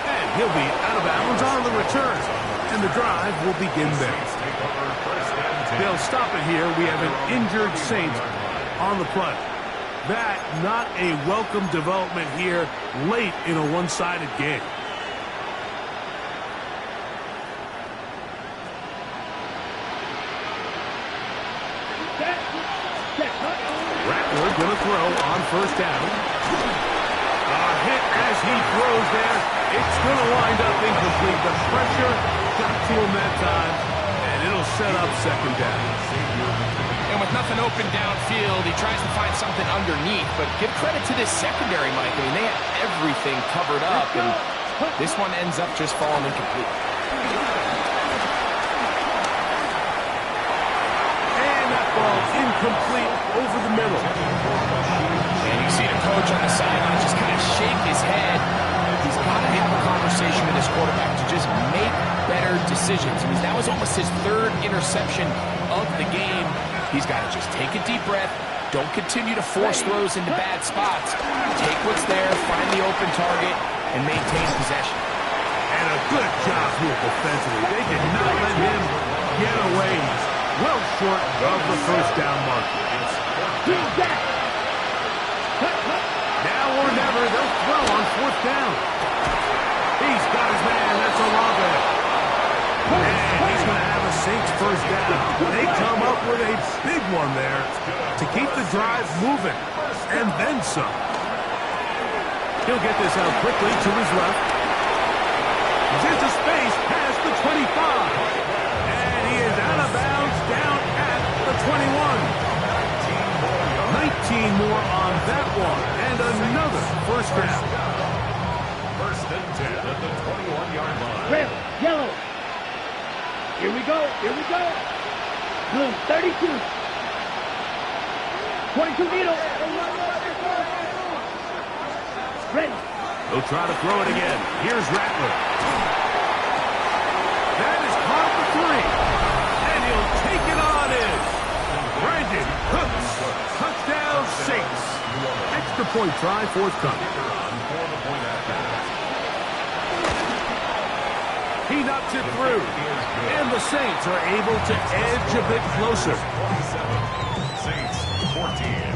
[SPEAKER 2] And he'll be out of bounds on the return. And the drive will begin there. They'll stop it here. We have an injured Saint on the play. That not a welcome development here late in a one-sided game. Rattler going to throw on 1st down. A hit as he throws there. It's going to wind up incomplete. The pressure got to him that time, and it'll set up 2nd down.
[SPEAKER 3] And with nothing open downfield, he tries to find something underneath. But give credit to this secondary, Mike. I mean, they have everything covered up, and this one ends up just falling incomplete.
[SPEAKER 2] And that ball incomplete over the middle.
[SPEAKER 3] And you see the coach on the sideline just kind of shake his head. He's got to have a conversation with his quarterback to just make better decisions. I mean, that was almost his 3rd interception of the game. He's got to just take a deep breath. Don't continue to force throws into bad spots. Take what's there, find the open target, and maintain possession.
[SPEAKER 2] And a good job here defensively. They did not let him get away. Well short of the 1st down mark. Now or never, well on fourth down. He's got his man. That's Olave. And he's going to have a Saints first down. They come up with a big one there to keep the drive moving. And then some. He'll get this out quickly to his left. He's into space past the 25. And he is out of bounds down at the 21. 19 more on that one. And another first down.
[SPEAKER 5] First and 10 at the 21-yard line.
[SPEAKER 4] Red, yellow. Here we go. Here we go. Blue, 32. 22 needle. Ready.
[SPEAKER 2] He'll try to throw it again. Here's Rattler. That is caught for 3. And he'll take it on in. Brandon Cooks. Touchdown Saints. Extra point try forthcoming. He knocks it through. And the Saints are able to edge a bit closer.
[SPEAKER 5] 27. Saints 14.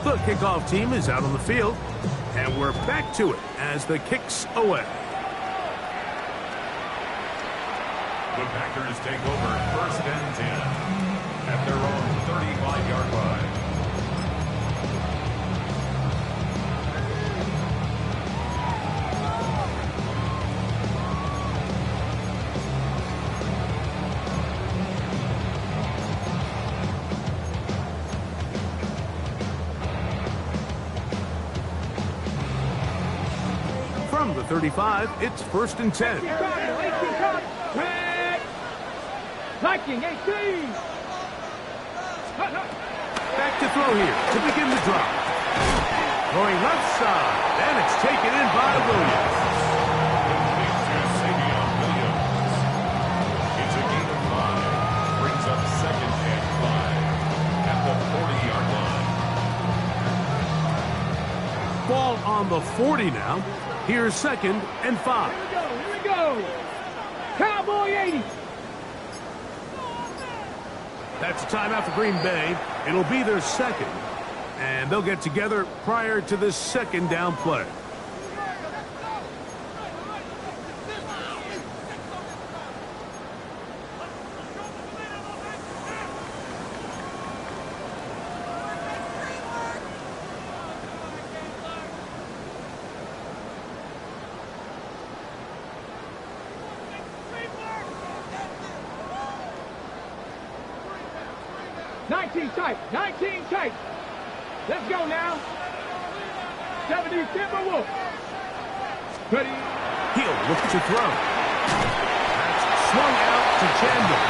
[SPEAKER 2] The kickoff team is out on the field, and we're back to it as the kick's away.
[SPEAKER 5] The Packers take over first and 10 at their own 35-yard line.
[SPEAKER 2] From the 35, it's first and 10.
[SPEAKER 4] 18 card. Red. Viking, 18.
[SPEAKER 2] Back to throw here to begin the drop. Going left side, and it's taken in by Williams.
[SPEAKER 5] It's a gain of 5. Brings up second and 5 at the 40-yard line.
[SPEAKER 2] Ball on the 40 now. Here's second and 5.
[SPEAKER 4] Here we go. Here we go. Cowboy 80.
[SPEAKER 2] That's a timeout for Green Bay. It'll be their second. And they'll get together prior to this second down play.
[SPEAKER 4] Tight. 19 tight. Let's go now. 70 Timberwolves. Ready.
[SPEAKER 2] He'll look to throw. That's swung out to Chandler.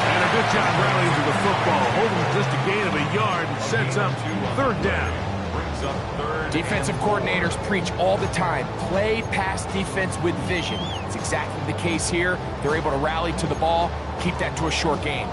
[SPEAKER 2] And a good job rallying to the football. Holding just a gain of a yard and sets up third down.
[SPEAKER 5] Brings up third.
[SPEAKER 3] Defensive coordinators preach all the time, play pass defense with vision. It's exactly the case here. They're able to rally to the ball, keep that to a short game.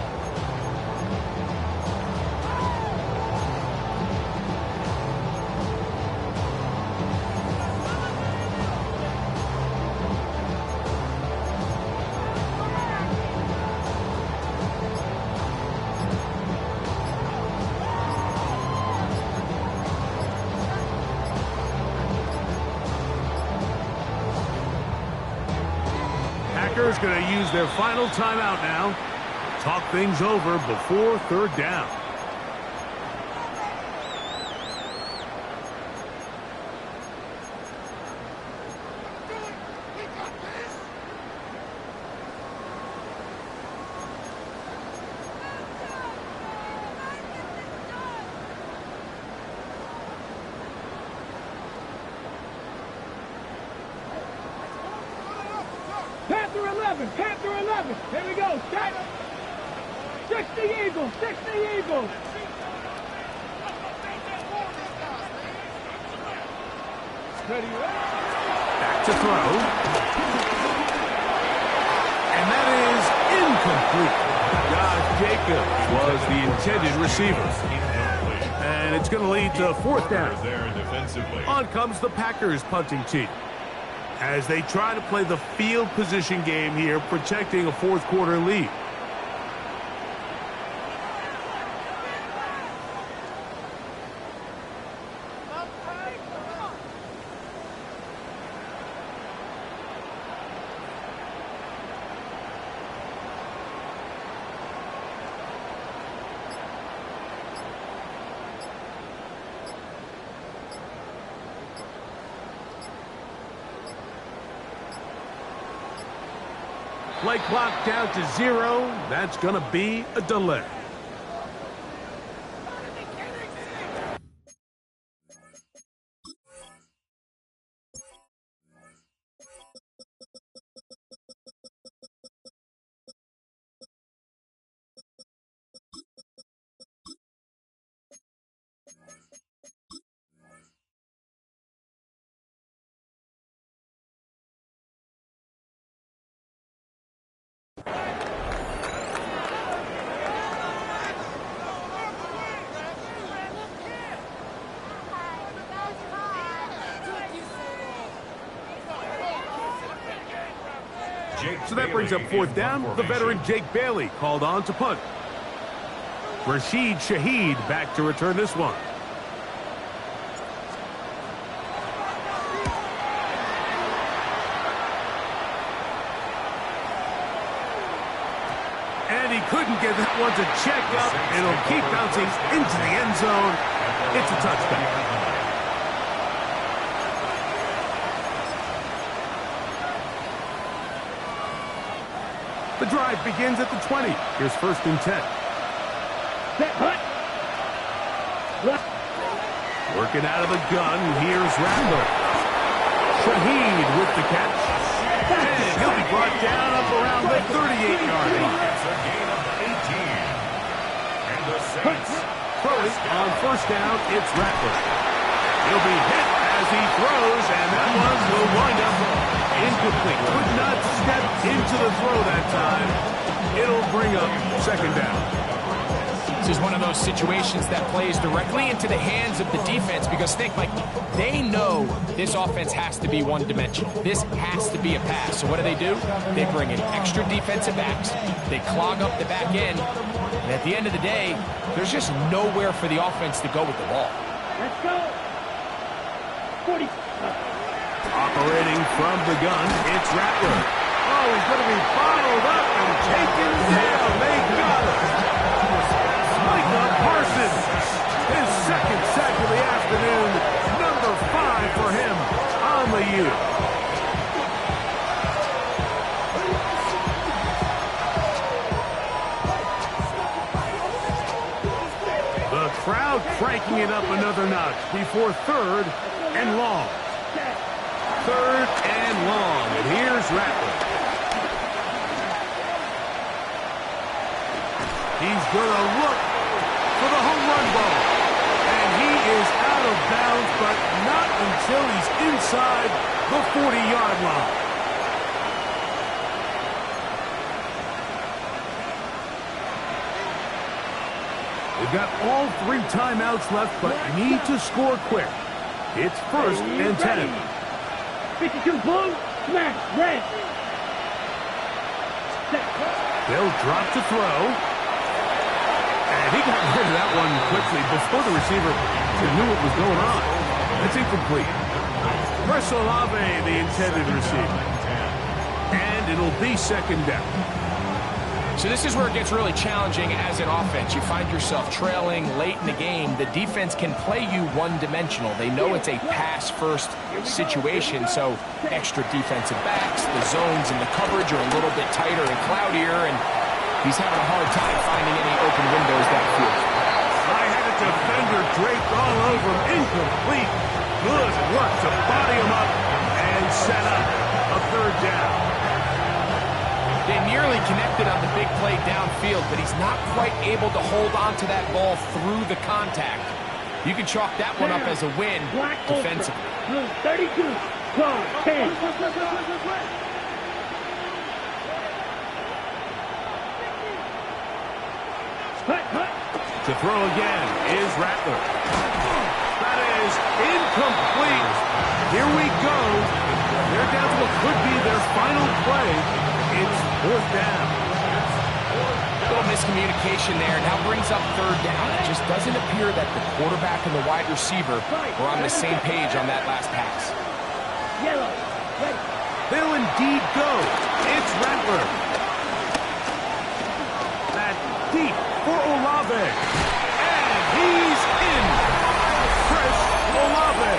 [SPEAKER 2] Packers going to use their final timeout now. Talk things over before third down.
[SPEAKER 4] Panther 11. Panther 11. Here we go. Set. 60 Eagles. 60 Eagles. Ready.
[SPEAKER 2] Back to throw. And that is incomplete. Josh Jacobs was the intended receiver. And it's going to lead to fourth down. On comes the Packers punting team, as they try to play the field position game here, protecting a fourth quarter lead. Play clock down to 0. That's going to be a delay. So that brings up 4th down. The veteran Jake Bailey called on to punt. Rashid Shaheed back to return this one. And he couldn't get that one to check up. It'll keep bouncing into the end zone. It's a touchdown. The drive begins at the 20. Here's 1st and 10. Working out of the gun, here's Rattler. Shaheed with the catch. And he'll be brought down up around the 38-yard line.
[SPEAKER 5] It's a gain of 18. And the Saints
[SPEAKER 2] Throwing on 1st down, it's Rattler. He'll be hit as he throws, and that one will wind up incomplete. Could not step into the throw that time. It'll bring up 2nd down.
[SPEAKER 3] This is one of those situations that plays directly into the hands of the defense because think, like, they know this offense has to be one-dimensional. This has to be a pass. So what do? They bring in extra defensive backs. They clog up the back end. And at the end of the day, there's just nowhere for the offense to go with the ball.
[SPEAKER 4] Let's go. 40.
[SPEAKER 2] Operating from the gun, it's Rattler. Oh, he's going to be bottled up and taken down. They got it. Micah Parsons, his 2nd sack of the afternoon. Number 5 for him on the year. The crowd cranking it up another notch before 3rd and long. 3rd and long, and here's Rattler. He's going to look for the home run ball. And he is out of bounds, but not until he's inside the 40-yard line. They've got all 3 timeouts left, but need to score quick. It's 1st and 10.
[SPEAKER 4] 52 blue, smash, red.
[SPEAKER 2] They'll drop to throw. And he got rid of that one quickly before the receiver knew what was going on. It's incomplete. Chris Olave, the intended receiver. And it'll be 2nd down.
[SPEAKER 3] So this is where it gets really challenging as an offense. You find yourself trailing late in the game. The defense can play you one-dimensional. They know it's a pass-first situation, so extra defensive backs, the zones and the coverage are a little bit tighter and cloudier, and he's having a hard time finding any open windows downfield.
[SPEAKER 2] I had a defender draped all over him. Incomplete. Good work to body him up and set up a 3rd down.
[SPEAKER 3] They nearly connected on the big play downfield, but he's not quite able to hold on to that ball through the contact. You can chalk that one up as a win defensively.
[SPEAKER 4] 32, 12, 10.
[SPEAKER 2] To throw again is Rattler. That is incomplete. Here we go. They're down to what could be their final play. It's 4th down.
[SPEAKER 3] Little miscommunication there. Now brings up 3rd down. It just doesn't appear that the quarterback and the wide receiver were on the same page on that last pass.
[SPEAKER 4] Yellow.
[SPEAKER 2] They'll indeed go. It's Rattler. That deep for Olave. And he's in. Chris Olave.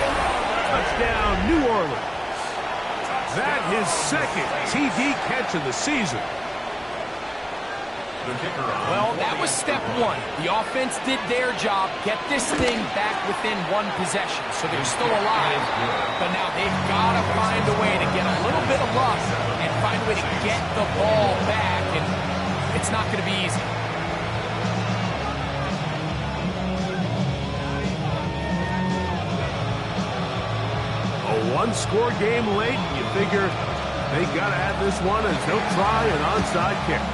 [SPEAKER 2] Touchdown, New Orleans. That his second TD catch of the season.
[SPEAKER 5] The kicker on
[SPEAKER 3] Well, that was step one. The offense did their job, get this thing back within one possession, so they're still alive. But now they've got to find a way to get a little bit of luck and find a way to get the ball back, and it's not going to be easy.
[SPEAKER 2] A one-score game late, you figure they got to have this one as he'll try an onside kick.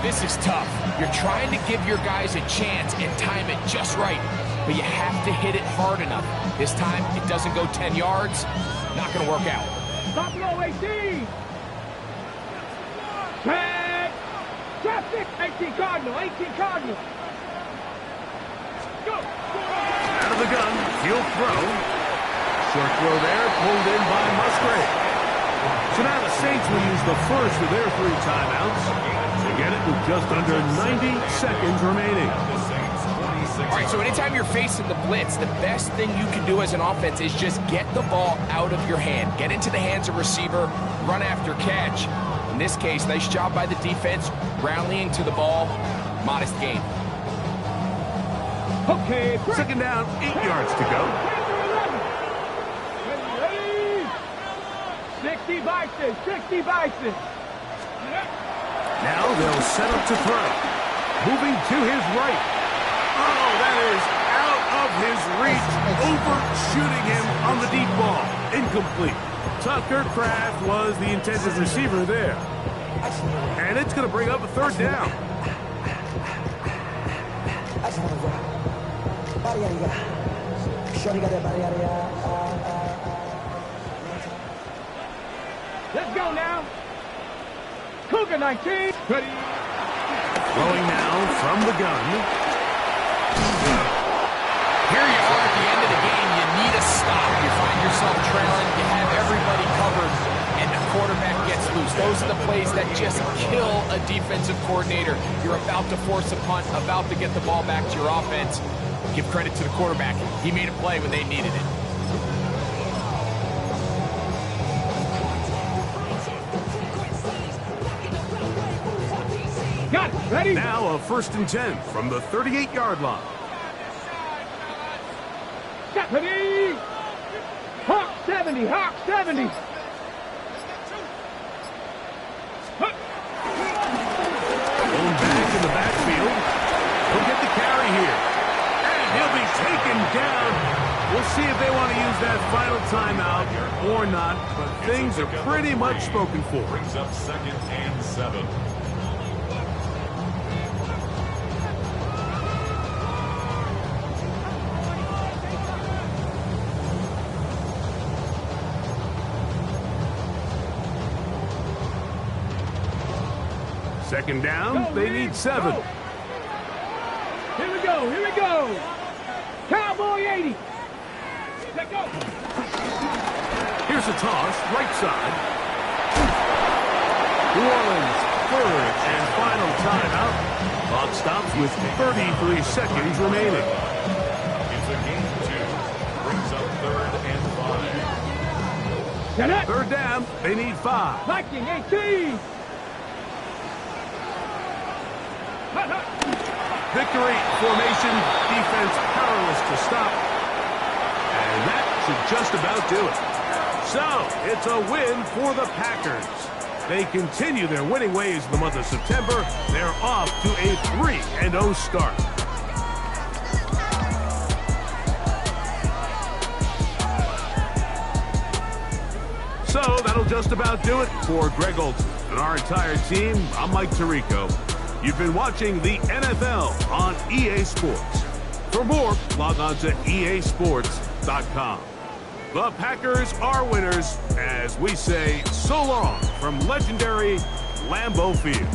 [SPEAKER 3] This is tough. You're trying to give your guys a chance and time it just right, but you have to hit it hard enough. This time, it doesn't go 10 yards. Not going to work out.
[SPEAKER 4] Stop low, 18. Tag. Traffic. 18 Cardinal. 18 Cardinal. Go.
[SPEAKER 2] Out of the gun, he'll throw. Short throw there, pulled in by Musgrave. So now the Saints will use the first of their 3 timeouts. They get it with just under 90 seconds remaining.
[SPEAKER 3] All right, so anytime you're facing the blitz, the best thing you can do as an offense is just get the ball out of your hand. Get into the hands of receiver, run after catch. In this case, nice job by the defense, rallying to the ball. Modest gain.
[SPEAKER 4] Okay.
[SPEAKER 2] Second down, 8 yards to go.
[SPEAKER 4] 60 Bison. 60 Bison.
[SPEAKER 2] Now they'll set up to throw. Moving to his right. Oh, that is out of his reach. Overshooting him on the deep ball. Incomplete. Tucker Kraft was the intended receiver there. And it's going to bring up a third down.
[SPEAKER 4] Let's go now. Cougar 19. Ready.
[SPEAKER 2] Throwing now from the gun.
[SPEAKER 3] Here you are at the end of the game. You need a stop. You find yourself trailing. You have everybody covered, and the quarterback gets loose. Those are the plays that just kill a defensive coordinator. You're about to force a punt, about to get the ball back to your offense. Give credit to the quarterback. He made a play when they needed it.
[SPEAKER 4] Got it. Ready.
[SPEAKER 2] Now a 1st and 10 from the 38-yard line.
[SPEAKER 4] Ready. Hawk 70. Hawk 70.
[SPEAKER 2] Going back in the backfield. He'll get the carry here. And he'll be taken down. We'll see if they want to use that final timeout or not, but things are pretty much spoken for.
[SPEAKER 5] Brings up 2nd and 7.
[SPEAKER 2] Second down, they need 7.
[SPEAKER 4] Go. Here we go. Here we go. Cowboy 80. Let go.
[SPEAKER 2] Here's a toss, right side. New Orleans, 3rd and final timeout. Clock stops with 33 seconds remaining.
[SPEAKER 5] It's a gain of 2. Brings up 3rd and 5.
[SPEAKER 4] Get it.
[SPEAKER 2] 3rd down, they need 5.
[SPEAKER 4] Viking 18.
[SPEAKER 2] Victory formation, defense powerless to stop. And that should just about do it. So, it's a win for the Packers. They continue their winning ways in the month of September. They're off to a 3-0 start. So, that'll just about do it for Greg Olsen and our entire team. I'm Mike Tirico. You've been watching the NFL on EA Sports. For more, log on to easports.com. The Packers are winners as we say so long from legendary Lambeau Field.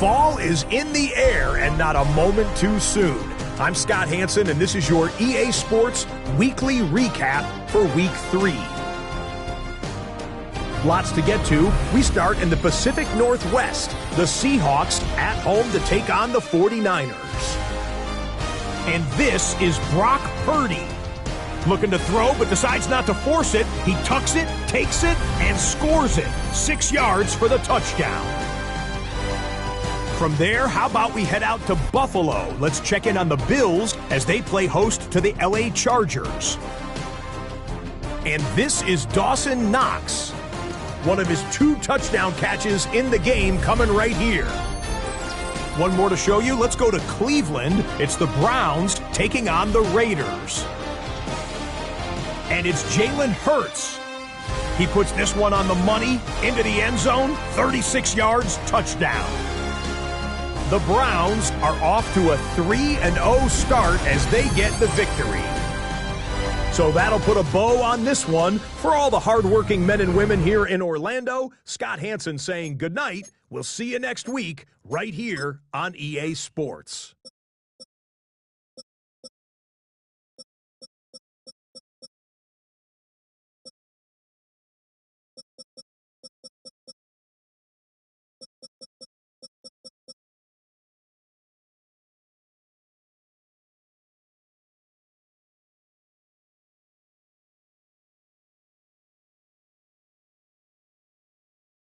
[SPEAKER 6] Fall is in the air and not a moment too soon. I'm Scott Hanson, and this is your EA Sports Weekly Recap for Week 3. Lots to get to. We start in the Pacific Northwest. The Seahawks at home to take on the 49ers. And this is Brock Purdy. Looking to throw, but decides not to force it. He tucks it, takes it, and scores it. 6 yards for the touchdown. From there, how about we head out to Buffalo? Let's check in on the Bills as they play host to the LA Chargers. And this is Dawson Knox. One of his 2 touchdown catches in the game coming right here. One more to show you. Let's go to Cleveland. It's the Browns taking on the Raiders. And it's Jalen Hurts. He puts this one on the money, into the end zone, 36 yards, touchdown. The Browns are off to a 3-0 start as they get the victory. So that'll put a bow on this one. For all the hardworking men and women here in Orlando, Scott Hanson saying goodnight. We'll see you next week right here on EA Sports.